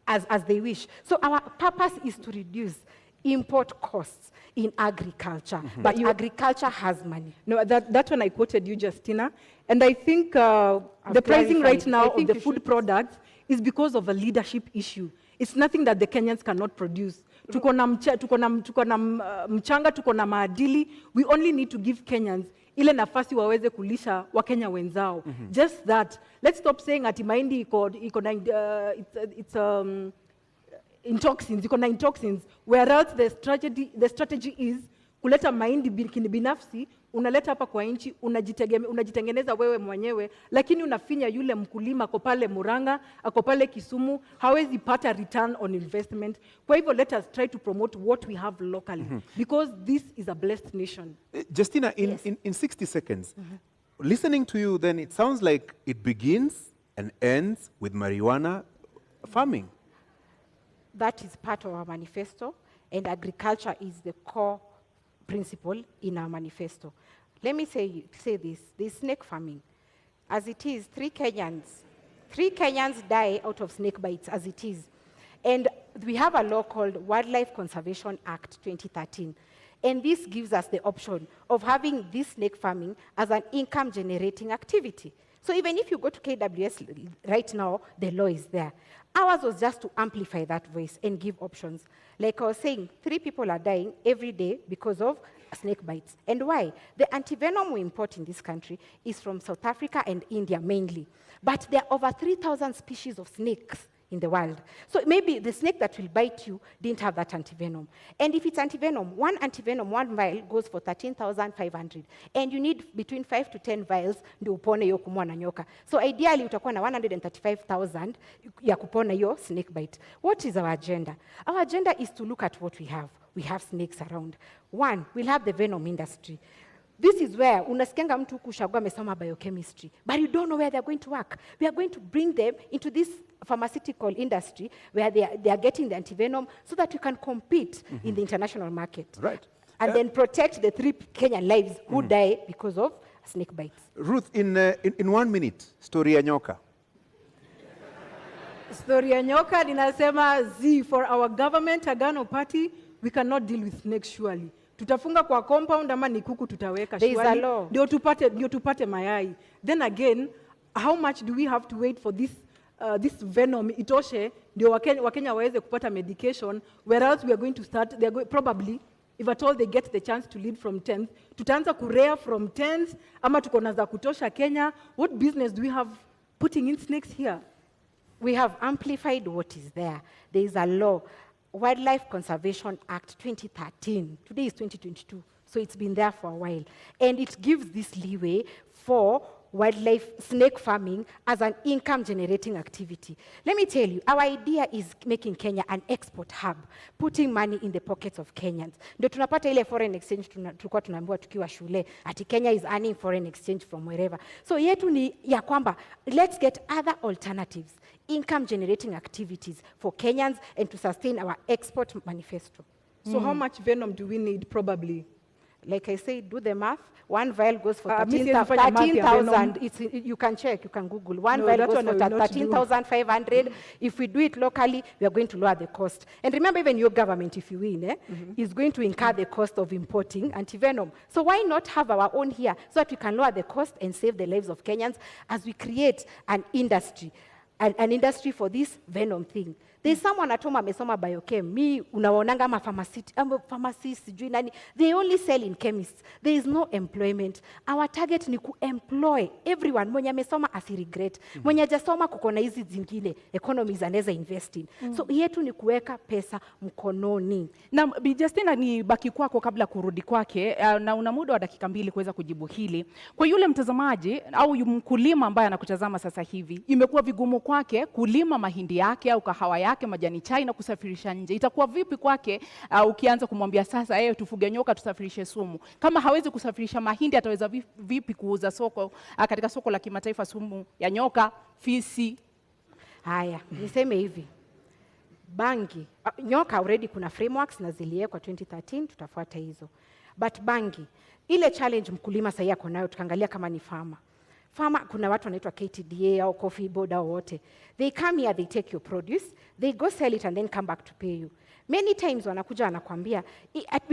as they wish. So our purpose is to reduce import costs in agriculture, but agriculture has money.
No, that one I quoted you, Justina, and I think the pricing right now of the food products is because of a leadership issue. It's nothing that the Kenyans cannot produce. Tuko na mchanga, tuko na maadili. We only need to give Kenyans ile nafasi waweze kulisha Wakenya wenzao. Just that. Let's stop saying ati mahindi it's intoxins, whereas the strategy is kuleta mahindi binafsi, unaleta hapa kwa nchi, unajitengeneza wewe mwenyewe, lakini unafinya yule mkulima ako pale Murang'a, ako pale Kisumu, hawezi pata return on investment. Kwa hivyo let us try to promote what we have locally, because this is a blessed nation.
Justina, in 60 seconds, listening to you, then it sounds like it begins and ends with marijuana farming.
That is part of our manifesto, and agriculture is the core principle in our manifesto. Let me say this snake farming. As it is, 3 Kenyans die out of snake bites as it is. And we have a law called Wildlife Conservation Act 2013. And this gives us the option of having this snake farming as an income-generating activity. So even if you go to KWS right now, the law is there. Ours was just to amplify that voice and give options. Like I was saying, 3 people are dying every day because of snake bites. And why? The antivenom we import in this country is from South Africa and India mainly. But there are over 3,000 species of snakes in the world. So maybe the snake that will bite you didn't have that antivenom. And if it's antivenom, one vial goes for 13,500. And you need between 5 to 10 vials ndio upone hiyo kumwa na nyoka. So ideally utakuwa na 135,000 ya kupona hiyo snake bite. What is our agenda? Our agenda is to look at what we have. We have snakes around. One, we'll have the venom industry. This is where unasikianga mtu huku Ushago amesoma biochemistry, but you don't know where they're going to work. We are going to bring them into this pharmaceutical industry where they are getting the antivenom so that you can compete in the international market.
Right.
And then protect the 3 Kenyan lives who die because of snake bites.
Ruth, in 1 minute, story ya nyoka.
Story ya nyoka ninasema for our government Agano party, we cannot deal with snakes surely. Tutafunga kwa compound ama ni kuku tutaweka
There is a
surely.
law.
Ndio tupate mayai. Then again, how much do we have to wait for this venom itoshe ndio Wakenya waweze kupata medication, whereas we are going to start, probably, if at all they get the chance to lead from 10th, tutaanza kurea from 10th, ama tuko na za kutosha Kenya. What business do we have putting in snakes here?
We have amplified what is there. There is a law, Wildlife Conservation Act 2013. Today is 2022, so it's been there for a while. And it gives this leeway for wildlife snake farming as an income-generating activity. Let me tell you, our idea is making Kenya an export hub, putting money in the pockets of Kenyans. Ndio tunapata ile foreign exchange tulikuwa tunaambiwa tukiwa shule, ati Kenya is earning foreign exchange from wherever. So yetu ni ya kwamba, let's get other alternatives, income-generating activities for Kenyans and to sustain our export manifesto.
So how much venom do we need probably?
Like I said, do the math. One vial goes for
Mimi siwezi fanya math ya venom.
13,000. You can check, you can Google. One
No,
vial
that
goes
one
for
I will not do.
13,500. If we do it locally, we are going to lower the cost. And remember, even your government, if you win, is going to incur the cost of importing antivenom. So why not have our own here so that we can lower the cost and save the lives of Kenyans as we create an industry, an industry for this venom thing. There's someone at home amesoma biochem. Me, unaonanga ama pharmacist, sijui nani. They only sell in chemists. There is no employment. Our target ni ku-employ everyone. Mwenye amesoma asiregret. Mwenye hajasoma kuko na hizi zingine. Economies anaweza invest in. So yetu ni kuweka pesa mkononi.
Na Bi Justina, ni baki kwako kabla kurudi kwake, na una muda wa dakika 2 kuweza kujibu hili. Kwa yule mtazamaji au mkulima ambaye anakutazama sasa hivi, imekuwa vigumu kwake kulima mahindi yake au kahawa yake, majani chai na kusafirisha nje. Itakuwa vipi kwake ukianza kumwambia sasa tufuge nyoka tusafirishe sumu? Kama hawezi kusafirisha mahindi, ataweza vipi kuuza katika soko la kimataifa sumu ya nyoka, fisi?
Haya, niseme hivi. Bangi, nyoka already kuna frameworks na ziliwekwa 2013, tutafuata hizo. But bangi, ile challenge mkulima sasa yako nayo, tukaangalia kama ni farmer. Farmer, kuna watu wanaitwa KTDA au coffee board au wote. They come here, they take your produce, they go sell it and then come back to pay you. Many times wanakuja wanakuambia,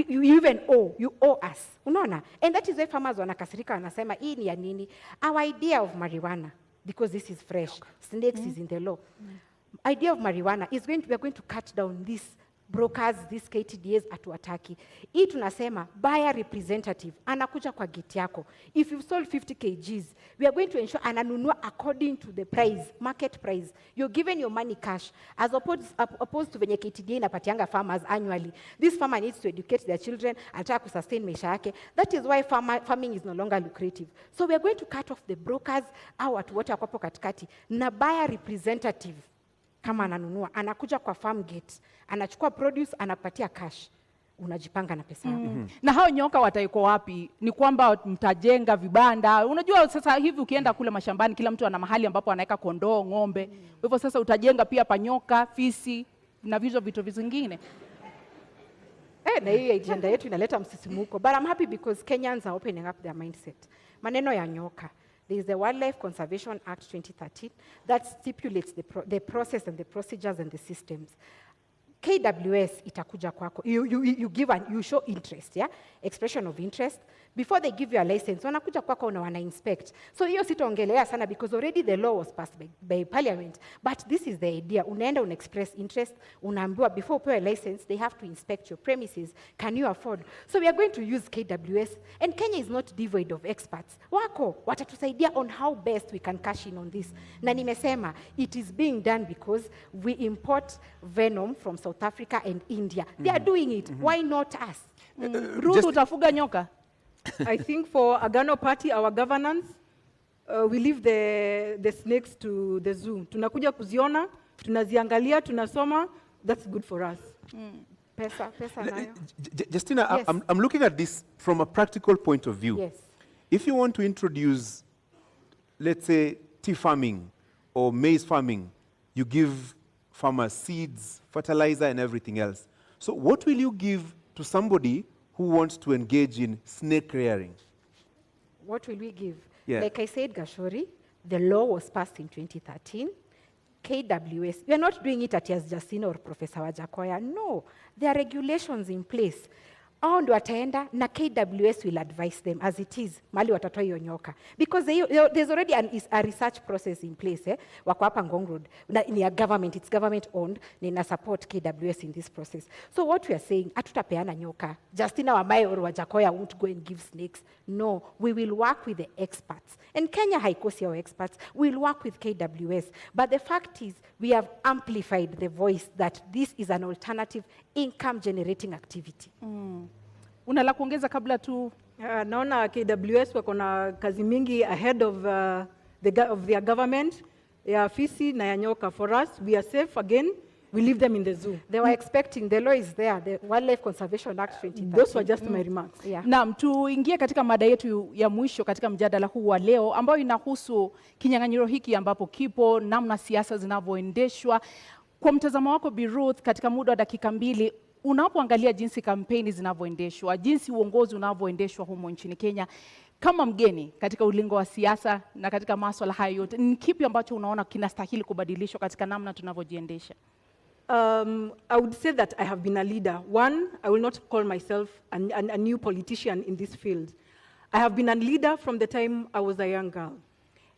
you even owe, you owe us. Unaona? And that is why farmers wanakasirika wanasema, hii ni ya nini? Our idea of marijuana, because this is fresh, snakes is in the law. Idea of marijuana is we are going to cut down these brokers, these KTDAs atuataki. Hii tunasema buyer representative anakuja kwa gate yako. If you sold 50 kgs, we are going to ensure ananunua according to the price, market price. You're given your money cash as opposed to venye KTDA inapatianga farmers annually. This farmer needs to educate their children, anataka kusustain maisha yake. That is why farming is no longer lucrative. So we are going to cut off the brokers au watu wote wako katikati na buyer representative. Kama ananunua, anakuja kwa farm gate, anachukua produce, anapatia cash, unajipanga na pesa yako.
Na hao nyoka wataiko wapi? Ni kwamba mtajenga vibanda. Unajua sasa hivi ukienda kule mashambani, kila mtu ana mahali ambapo anaweka kondoo, ng'ombe. Kwa hivyo sasa utajenga pia panyoka, fisi na vitu vingine.
Na hii agenda yetu inaleta msisimuko. But I'm happy because Kenyans are opening up their mindset. Maneno ya nyoka. There is the Wildlife Conservation Act 2013 that stipulates the process and the procedures and the systems. KWS itakuja kwako. You give you show interest, yeah? Expression of interest. Before they give you a license, wanakuja kwako na wana inspect. So hiyo sitaongelea sana because already the law was passed by parliament. But this is the idea. Unaenda express interest, unaambiwa before upewe license, they have to inspect your premises. Can you afford? So we are going to use KWS, and Kenya is not devoid of experts. Wako, watatusaidia on how best we can cash in on this. Na nimesema, it is being done because we import venom from South Africa and India. They are doing it. Why not us?
Ruth, utafuga nyoka?
I think for Agano Party, our governance, we leave the snakes to the zoo. Tunakuja kuziona, tunaziangalia, tunasoma. That's good for us.
Pesa nayo.
Justina,
Yes.
I'm looking at this from a practical point of view.
Yes.
If you want to introduce, let's say, tea farming or maize farming, you give farmers seeds, fertilizer, and everything else. So what will you give to somebody who wants to engage in snake rearing?
What will we give?
Yeah.
Like I said, Gashori, the law was passed in 2013. KWS, we are not doing it at Justina or Professor Wajakoya. No, there are regulations in place. Hao ndio wataenda na KWS will advise them as it is, mali watatoa hiyo nyoka. Because there's already a research process in place. Wako hapa Ngong Road. Ni a government, it's government owned, na ina support KWS in this process. So what we are saying, hatutapeana nyoka. Justina Wamae or Wajakoya won't go and give snakes. No, we will work with the experts. And Kenya haikosi our experts. We'll work with KWS. But the fact is, we have amplified the voice that this is an alternative income generating activity.
Una la kuongeza kabla tu?
Naona KWS wako na kazi mingi ahead of their government, ya fisi na ya nyoka. For us, we are safe again. We leave them in the zoo.
They were expecting, the law is there, the Wildlife Conservation Act 2013.
Those were just my remarks.
Yeah.
Naam, tuingie katika mada yetu ya mwisho katika mjadala huu wa leo ambayo inahusu kinyang'anyiro hiki ambapo kipo, namna siasa zinavyoendeshwa. Kwa mtazamo wako Bi Ruth, katika muda wa dakika 2, unapoangalia jinsi kampeni zinavyoendeshwa, jinsi uongozi unavyoendeshwa humo nchini Kenya, kama mgeni katika ulingo wa siasa na katika masuala hayo yote, ni kipi ambacho unaona kinastahili kubadilishwa katika namna tunavyojiendesha?
I would say that I have been a leader. One, I will not call myself a new politician in this field. I have been a leader from the time I was a young girl.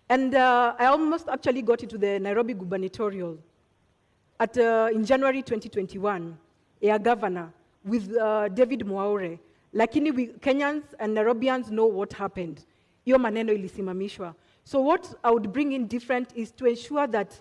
And I almost actually got into the Nairobi gubernatorial in January 2021, a governor with David Mwaure. Lakini Kenyans and Nairobians know what happened. Iyo maneno ilisimamishwa. So what I would bring in different is to ensure that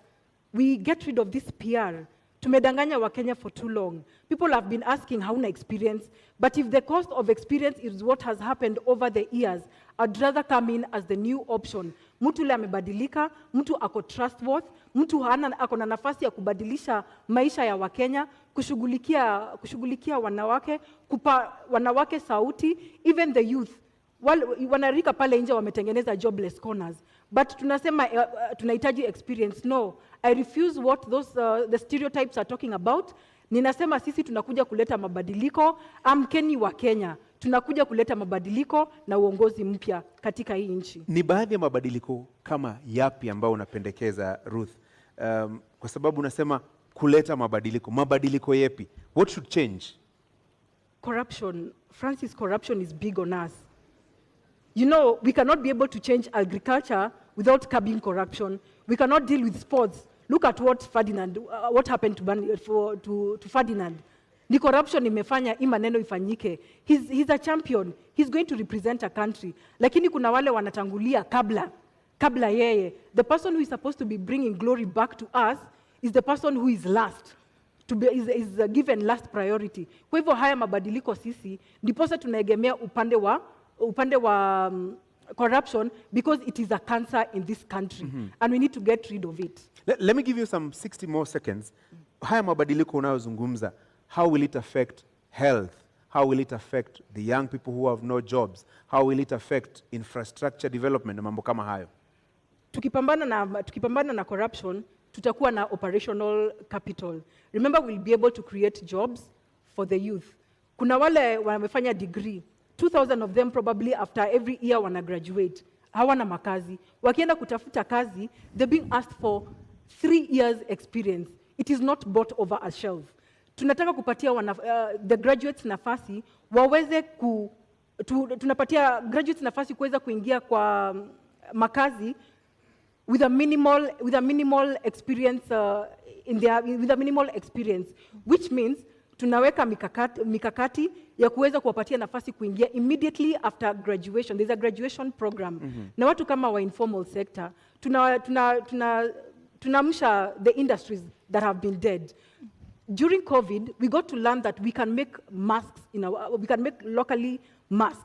we get rid of this PR. Tumedanganya wa Kenya for too long. People have been asking hauna experience, but if the cost of experience is what has happened over the years, I'd rather come in as the new option. Mtu le amebadilika, mtu ako trustworthy, mtu ako na nafasi ya kubadilisha maisha ya Wakenya, kushughulikia wanawake, kupa wanawake sauti, even the youth. Wanarika pale nje wametengeneza jobless corners. But tunasema tunahitaji experience. No, I refuse what the stereotypes are talking about. Ninasema sisi tunakuja kuleta mabadiliko, amkeni wa Kenya. Tunakuja kuleta mabadiliko na uongozi mpya katika hii nchi.
Ni baadhi ya mabadiliko kama yapi ambao unapendekeza Ruth? Kwa sababu unasema kuleta mabadiliko. Mabadiliko yapi? What should change?
Corruption. Francis, corruption is big on us. You know, we cannot be able to change agriculture without curbing corruption. We cannot deal with sports. Look at what happened to Ferdinand. Ni corruption imefanya hii maneno ifanyike. He's a champion. He's going to represent a country. Lakini kuna wale wanatangulia kabla yeye. The person who is supposed to be bringing glory back to us is the person who is last. Is given last priority. Kwa hivyo haya mabadiliko sisi ndiposa tunaegemea upande wa corruption because it is a cancer in this country and we need to get rid of it.
Let me give you some 60 more seconds. Haya mabadiliko unayozungumza, how will it affect health? How will it affect the young people who have no jobs? How will it affect infrastructure development na mambo kama hayo?
Tukipambana na corruption, tutakuwa na operational capital. Remember, we'll be able to create jobs for the youth. Kuna wale wamefanya degree, 2,000 of them probably after every year wana graduate. Hawana makazi. Wakienda kutafuta kazi, they're being asked for 3 years experience. It is not bought over a shelf. tunataka kupatia the graduates nafasi waweze tunapatia graduates nafasi kuweza kuingia kwa makazi with a minimal experience with a minimal experience, which means tunaweka mikakati ya kuweza kuwapatia nafasi kuingia immediately after graduation. There's a graduation program. Na watu kama wa informal sector tunamsha the industries that have been dead. During COVID, we got to learn that we can make masks we can make locally masks.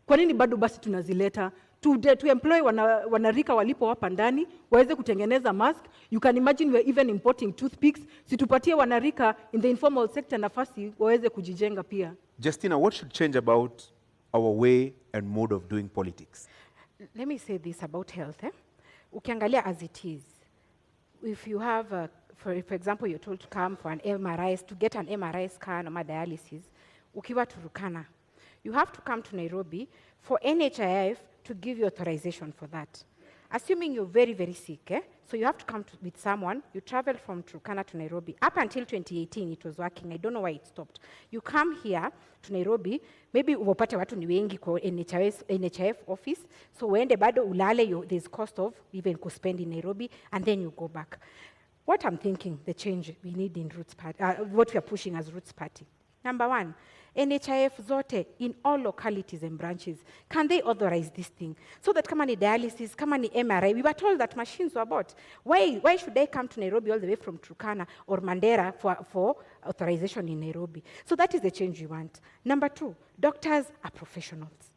Kwa nini bado basi tunazileta? To employ wanarika walipo hapa ndani waweze kutengeneza mask. You can imagine we're even importing toothpicks. Situpatie wanarika in the informal sector nafasi waweze kujijenga pia.
Justina, what should change about our way and mode of doing politics?
Let me say this about health. Ukiangalia as it is, if you have, for example, you're told to come for an MRI, to get an MRI scan or dialysis, ukiwa Turkana, you have to come to Nairobi for NHIF to give you authorization for that. Assuming you're very, very sick, so you have to come with someone. You travel from Turkana to Nairobi. Up until 2018, it was working. I don't know why it stopped. You come here to Nairobi, maybe upate watu ni wengi kwa NHIF office, so uende bado ulale, there's cost of even kuspend in Nairobi, and then you go back. What I'm thinking, the change we need in Roots Party, what we are pushing as Roots Party. Number one, NHIF zote in all localities and branches, can they authorize this thing? So that kama ni dialysis, kama ni MRI, we were told that machines were bought. Why should they come to Nairobi all the way from Turkana or Mandera for authorization in Nairobi? So that is the change we want. Number two, doctors are professionals.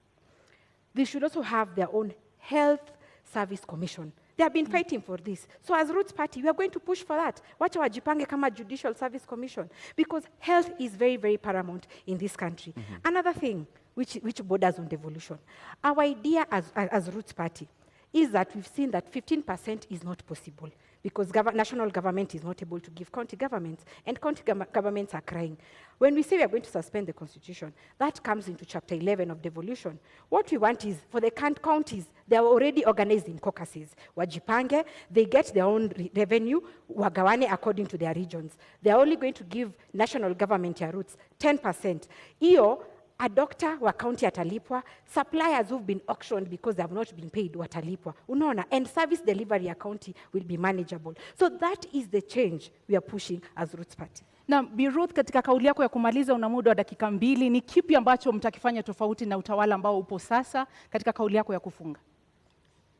They should also have their own health service commission. They have been fighting for this. So as Roots Party, we are going to push for that. Wacha wajipange kama Judicial Service Commission, because health is very, very paramount in this country. Another thing which borders on devolution. Our idea as Roots Party is that we've seen that 15% is not possible because national government is not able to give county governments, and county governments are crying. When we say we are going to suspend the constitution, that comes into chapter 11 of devolution. What we want is for the counties, they are already organized in caucuses. Wajipange, they get their own revenue, wagawane according to their regions. They are only going to give national government ya roots 10%. Iyo, a doctor wa county atalipwa, suppliers who've been auctioned because they have not been paid watalipwa. Unaona, and service delivery ya county will be manageable. So that is the change we are pushing as Roots Party.
Na Bi Ruth, katika kauli yako ya kumaliza una muda wa dakika 2, ni kipi ambacho mtakifanya tofauti na utawala ambao upo sasa katika kauli yako ya kufunga?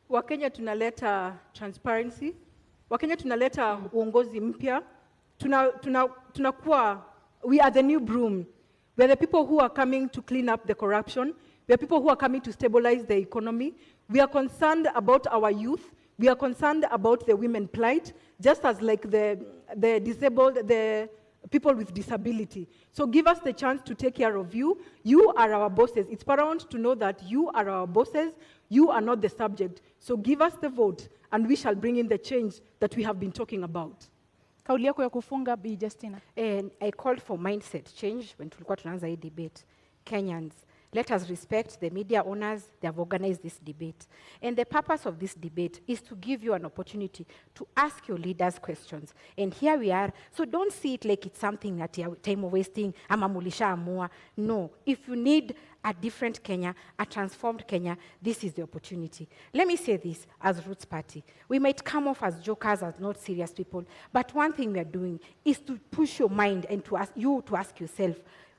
Wakenya tunaleta transparency. Wakenya tunaleta uongozi mpya. Tunakuwa, we are the new broom. We are the people who are coming to clean up the corruption. We are people who are coming to stabilize the economy. We are concerned about our youth. We are concerned about the women plight, just as like the disabled, the people with disability. So give us the chance to take care of you. You are our bosses. It's paramount to know that you are our bosses. You are not the subject. So give us the vote, and we shall bring in the change that we have been talking about.
Kauli yako ya kufunga, Bi Justina.
And I called for mindset change when tulikuwa tunaanza hii debate. Kenyans, let us respect the media owners. They have organized this debate. And the purpose of this debate is to give you an opportunity to ask your leaders questions. And here we are. So don't see it like it's something that you're time wasting, ama mulisha amua. No. If you need a different Kenya, a transformed Kenya, this is the opportunity. Let me say this as Roots Party. We might come off as jokers, as not serious people, but one thing we are doing is to push your mind and to ask yourself,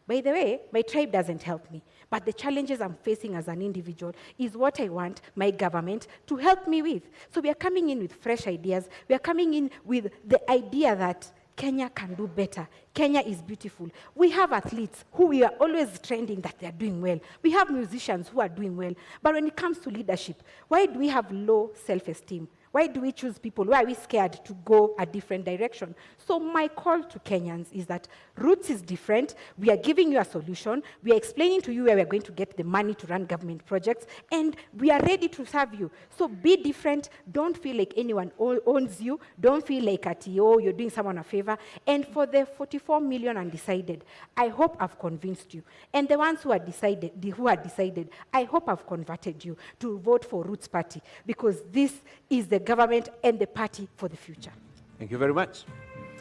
by the way, my tribe doesn't help me, but the challenges I'm facing as an individual is what I want my government to help me with. So we are coming in with fresh ideas. We are coming in with the idea that Kenya can do better. Kenya is beautiful. We have athletes who we are always trending that they are doing well. We have musicians who are doing well. But when it comes to leadership, why do we have low self-esteem? Why do we choose people? Why are we scared to go a different direction? So my call to Kenyans is that Roots is different. We are giving you a solution. We are explaining to you where we are going to get the money to run government projects, and we are ready to serve you. So be different. Don't feel like anyone owns you. Don't feel like you're doing someone a favor. And for the 44 million undecided, I hope I've convinced you. And the ones who are decided, I hope I've converted you to vote for Roots Party, because this is the government and the party for the future.
Thank you very much.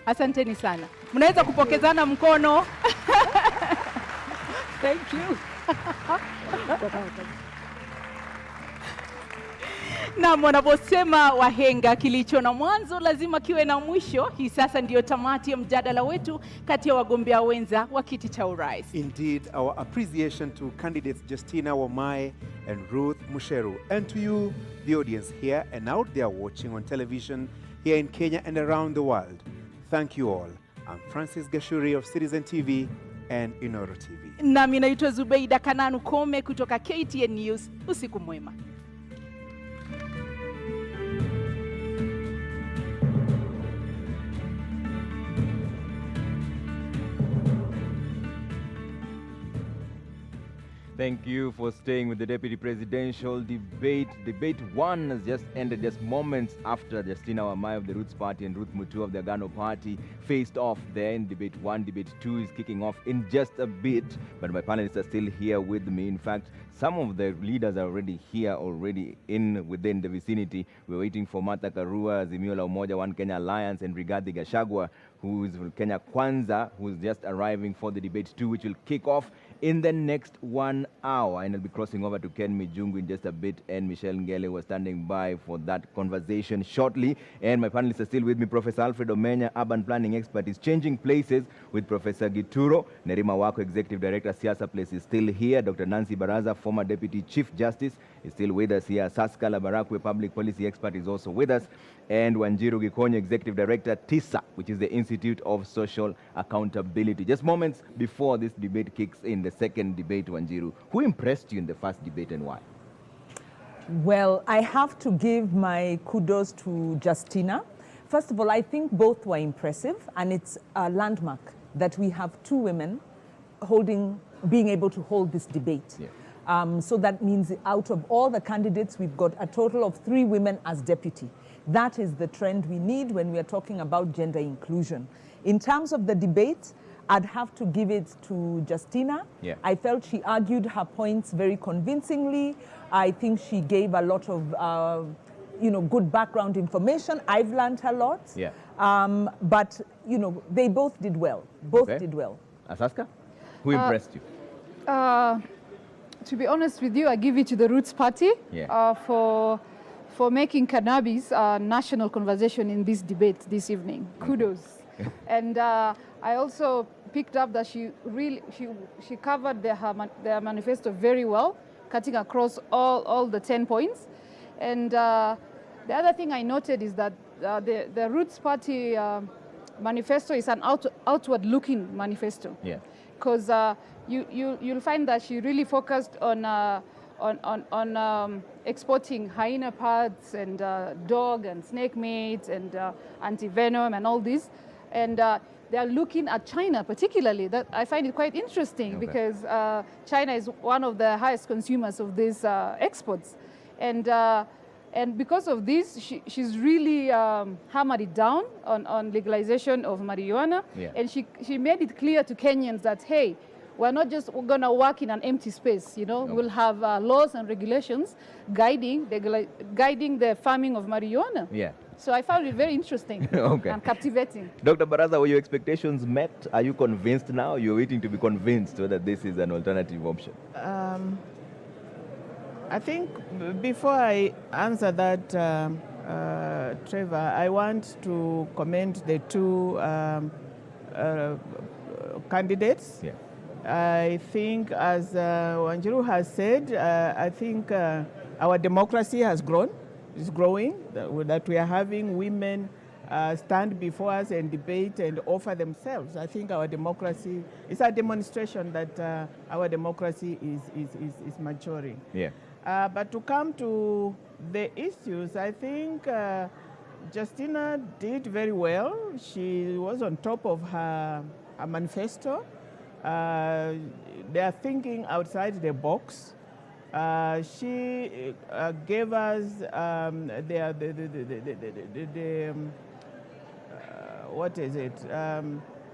Asanteni sana. Mnaweza kupokezana mkono.
Thank you.
Na wanaposema wahenga, kilicho na mwanzo lazima kiwe na mwisho. Hii sasa ndiyo tamati ya mjadala wetu kati ya wagombea wenza wa kiti cha urais.
Indeed, our appreciation to candidates Justina, Wamae, and Ruth Musheru, and to you, the audience here and out there watching on television here in Kenya and around the world. Thank you all. I'm Francis Gashuri of Citizen TV and Inoro TV.
Nami naitwa Zubeida Kananu Kome kutoka KTN News. Usiku mwema.
Thank you for staying with the deputy presidential debate. Debate 1 has just ended just moments after Justina Wamae of the Roots Party and Ruth Mutua of the Agano Party faced off there in debate 1. Debate 2 is kicking off in just a bit, but my panelists are still here with me. In fact, some of the leaders are already here, within the vicinity. We're waiting for Martha Karua, Azimio la Umoja, One Kenya Alliance, and Rigathi Gachagua, who is from Kenya Kwanza, who's just arriving for the debate 2, which will kick off in the next 1 hour. And I'll be crossing over to Ken Mijungu in just a bit, and Michelle Ngele was standing by for that conversation shortly. And my panelists are still with me. Professor Alfred Omenya, urban planning expert, is changing places with Professor Gituro. Nerima Wako, executive director, Siasa Place, is still here. Dr. Nancy Baraza, former deputy chief justice, is still with us here. Saskala Barakwe, public policy expert, is also with us. And Wanjiru Gikonyo, executive director, TISA, which is the Institute of Social Accountability. Just moments before this debate kicks in, the second debate, Wanjiru, who impressed you in the first debate and why?
Well, I have to give my kudos to Justina. First of all, I think both were impressive, and it's a landmark that we have two women being able to hold this debate. Yeah. So that means out of all the candidates, we've got a total of 3 women as deputy. That is the trend we need when we are talking about gender inclusion. In terms of the debate, I'd have to give it to Justina.
Yeah.
I felt she argued her points very convincingly. I think she gave a lot of good background information. I've learned a lot.
Yeah.
But they both did well. Both did well.
Asaska, who impressed you?
To be honest with you, I give it to the Roots Party for making cannabis a national conversation in this debate this evening. Kudos. And I also picked up that she covered their manifesto very well, cutting across all the 10 points. And the other thing I noted is that the Roots Party manifesto is an outward-looking manifesto.
Yeah.
Because you'll find that she really focused on exporting hyena pads and dog and snake meat and anti-venom and all this. And they're looking at China particularly. That I find it quite interesting because China is one of the highest consumers of these exports. And because of this, she's really hammered it down on legalization of marijuana.
Yeah.
And she made it clear to Kenyans that, hey, we're not just going to work in an empty space, We'll have laws and regulations guiding the farming of marijuana.
Yeah.
So I found it very interesting and captivating.
Dr. Baraza, were your expectations met? Are you convinced now? You're waiting to be convinced whether this is an alternative option.
I think before I answer that, Trevor, I want to commend the two candidates.
Yeah.
I think, as Wanjiru has said, I think our democracy has grown. It's growing, that we are having women stand before us and debate and offer themselves. I think our democracy is a demonstration that our democracy is maturing.
Yeah.
But to come to the issues, I think Justina did very well. She was on top of her manifesto. They are thinking outside the box. She gave us what is it?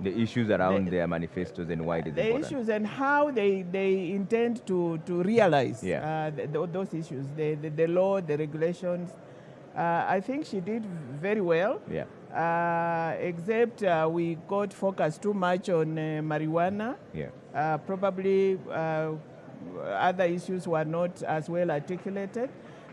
The issues around their manifestos and why it is important.
The issues and how they intend to realize those issues, the law, the regulations. I think she did very well.
Yeah.
except we got focused too much on marijuana.
Yeah.
Probably other issues were not as well articulated.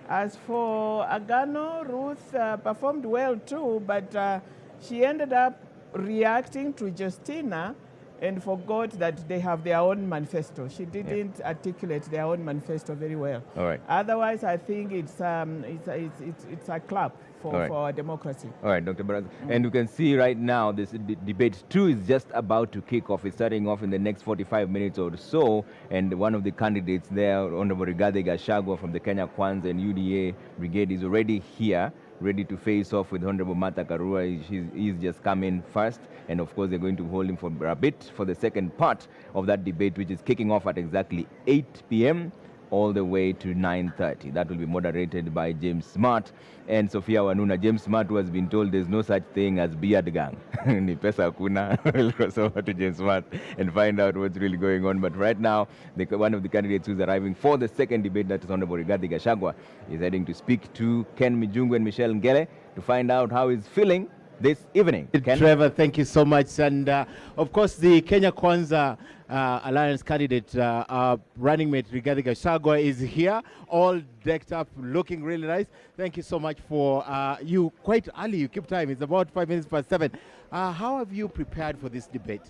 As for Agano, Ruth performed well too, but she ended up reacting to Justina and forgot that they have their own manifesto. She didn't articulate their own manifesto very well.
All right.
Otherwise, I think it's a clap for our democracy.
All right, Dr. Baraz. And you can see right now this debate 2 is just about to kick off. It's starting off in the next 45 minutes or so. And one of the candidates there, Honorable Rigathi Gachagua from the Kenya Kwanza and UDA Brigade, is already here, ready to face off with Honorable Martha Karua. He's just come in first. And of course, they're going to hold him for a bit for the second part of that debate, which is kicking off at exactly 8 p.m. all the way to 9:30. That will be moderated by James Smart and Sophia Wanuna. James Smart, who has been told there's no such thing as beard gang. Ni pesa hakuna. We'll cross over to James Smart and find out what's really going on. But right now, one of the candidates who's arriving for the second debate, that is Honorable Rigathi Gachagua, is heading to speak to Ken Mijungu and Michelle Ngele to find out how he's feeling this evening. Ken?
Trevor, thank you so much. And of course, the Kenya Kwanza Alliance candidate, running mate Rigathi Gachagua, is here, all decked up, looking really nice. Thank you so much for you. Quite early, you keep time. It's about 5 minutes past 7. How have you prepared for this debate?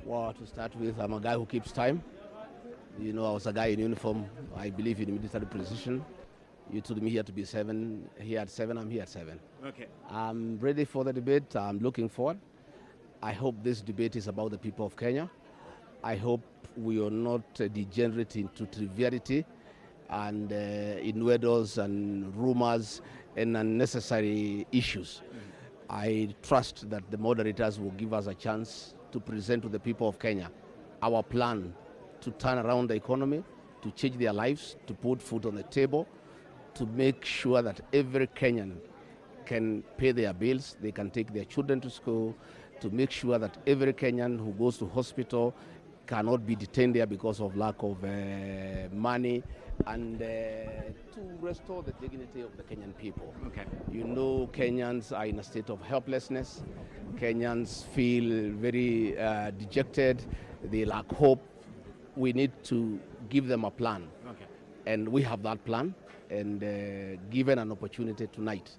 Well, to start with, I'm a guy who keeps time. You know, I was a guy in uniform. I believe in military precision. You told me here to be here at 7, I'm here at 7.
Okay.
I'm ready for the debate. I'm looking forward. I hope this debate is about the people of Kenya. I hope we are not degenerate into triviality and innuendos and rumors and unnecessary issues. I trust that the moderators will give us a chance to present to the people of Kenya our plan to turn around the economy, to change their lives, to put food on the table, to make sure that every Kenyan can pay their bills, they can take their children to school, to make sure that every Kenyan who goes to hospital cannot be detained there because of lack of money, and to restore the dignity of the Kenyan people.
Okay.
You know, Kenyans are in a state of helplessness. Kenyans feel very dejected. They lack hope. We need to give them a plan.
Okay.
And we have that plan. And given an opportunity tonight,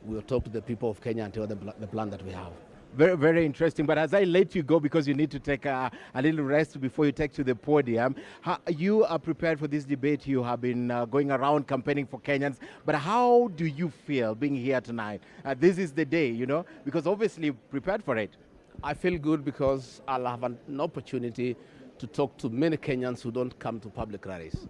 we'll talk to the people of Kenya and tell them the plan that we have.
Very, very interesting. But as I let you go, because you need to take a little rest before you take to the podium, you are prepared for this debate. You have been going around campaigning for Kenyans. But how do you feel being here tonight? This is the day, you know, because obviously prepared for it.
I feel good because I'll have an opportunity to talk to many Kenyans who don't come to public rallies.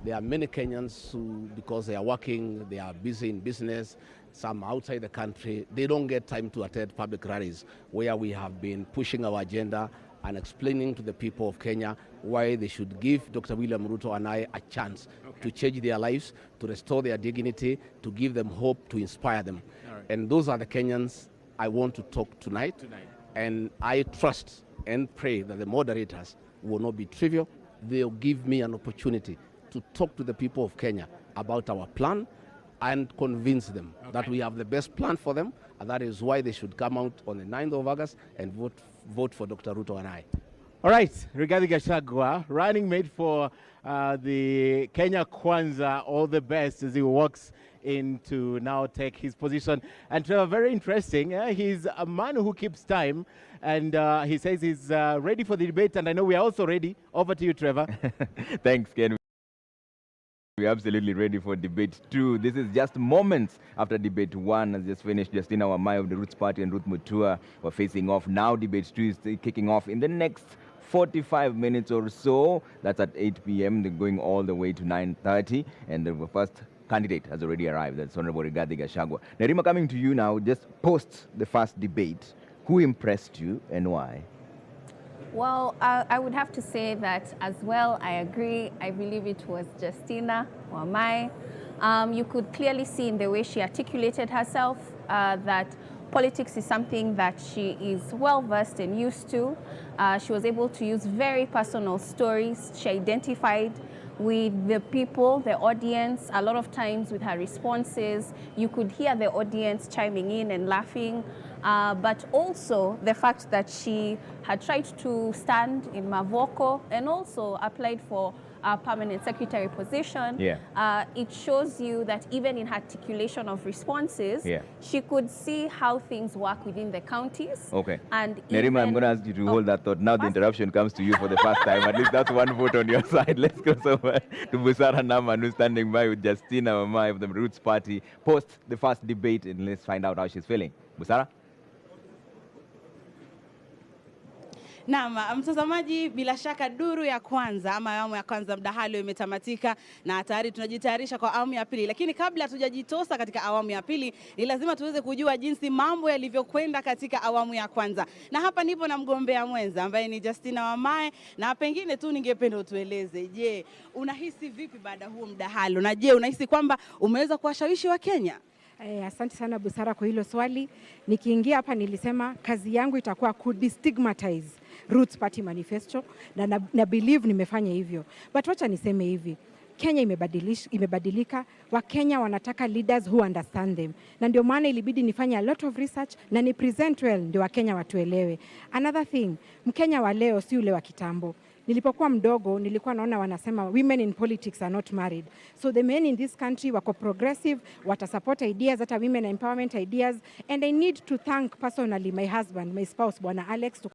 There are many Kenyans who, because they are working, they are busy in business, some outside the country, they don't get time to attend public rallies where we have been pushing our agenda and explaining to the people of Kenya why they should give Dr. William Ruto and I a chance to change their lives, to restore their dignity, to give them hope, to inspire them.
Right.
And those are the Kenyans I want to talk tonight. And I trust and pray that the moderators will not be trivial. They'll give me an opportunity to talk to the people of Kenya about our plan and convince them that we have the best plan for them, and that is why they should come out on the 9th of August and vote for Dr. Ruto and I.
All right, Rigathi Gachagua, running mate for the Kenya Kwanza, all the best as he walks in to now take his position. And Trevor, very interesting. He's a man who keeps time, and he says he's ready for the debate, and I know we are also ready. Over to you, Trevor.
Thanks, Ken. We're absolutely ready for debate 2. This is just moments after debate 1 has just finished. Justina Wamae of the Roots Party and Ruth Mutua were facing off. Now debate 2 is kicking off in the next 45 minutes or so. That's at 8 p.m. They're going all the way to 9:30. And the first candidate has already arrived. That's Honorable Rigathi Gachagua. Nerima, coming to you now, just post the first debate. Who impressed you and why?
Well, I would have to say that as well. I agree. I believe it was Justina Wamae. You could clearly see in the way she articulated herself that politics is something that she is well versed and used to. She was able to use very personal stories. She identified with the people, the audience. A lot of times with her responses, you could hear the audience chiming in and laughing. but also the fact that she had tried to stand in Mavoko and also applied for a permanent secretary position. It shows you that even in her articulation of responses, she could see how things work within the counties.
Okay.
And
Nerima, I'm going to ask you to hold that thought. Now the interruption comes to you for the first time. At least that's one vote on your side. Let's go over to Busara Naman, who's standing by with Justina Wamae of the Roots Party, post the first debate, and let's find out how she's feeling. Busara?
Naam, mtazamaji, bila shaka duru ya kwanza ama awamu ya kwanza mdahalo imetamatika na tayari tunajitayarisha kwa awamu ya pili. Lakini kabla hatujajitosa katika awamu ya pili, ni lazima tuweze kujua jinsi mambo yalivyokwenda katika awamu ya kwanza. Na hapa nipo na mgombea mwenza ambaye ni Justina Wamae, na pengine tu ningependa utueleze, je, unahisi vipi baada huo mdahalo? Na je, unahisi kwamba umeweza kuwashawishi wa Kenya?
Asante sana Busara kwa hilo swali. Nikiingia hapa nilisema kazi yangu itakuwa kudestigmatize Roots Party Manifesto na believe nimefanya hivyo. But wacha niseme hivi, Kenya imebadilika, Wakenya wanataka leaders who understand them. Na ndio maana ilibidi nifanye a lot of research na ni present well ndio Wakenya watuelewe. Another thing, Mkenya wa leo si ule wa kitambo. Nilipokuwa mdogo nilikuwa naona wanasema women in politics are not married. So the men in this country wako progressive, watasupport ideas, hata women empowerment ideas, and I need to thank personally my husband, my spouse, Bwana Alex.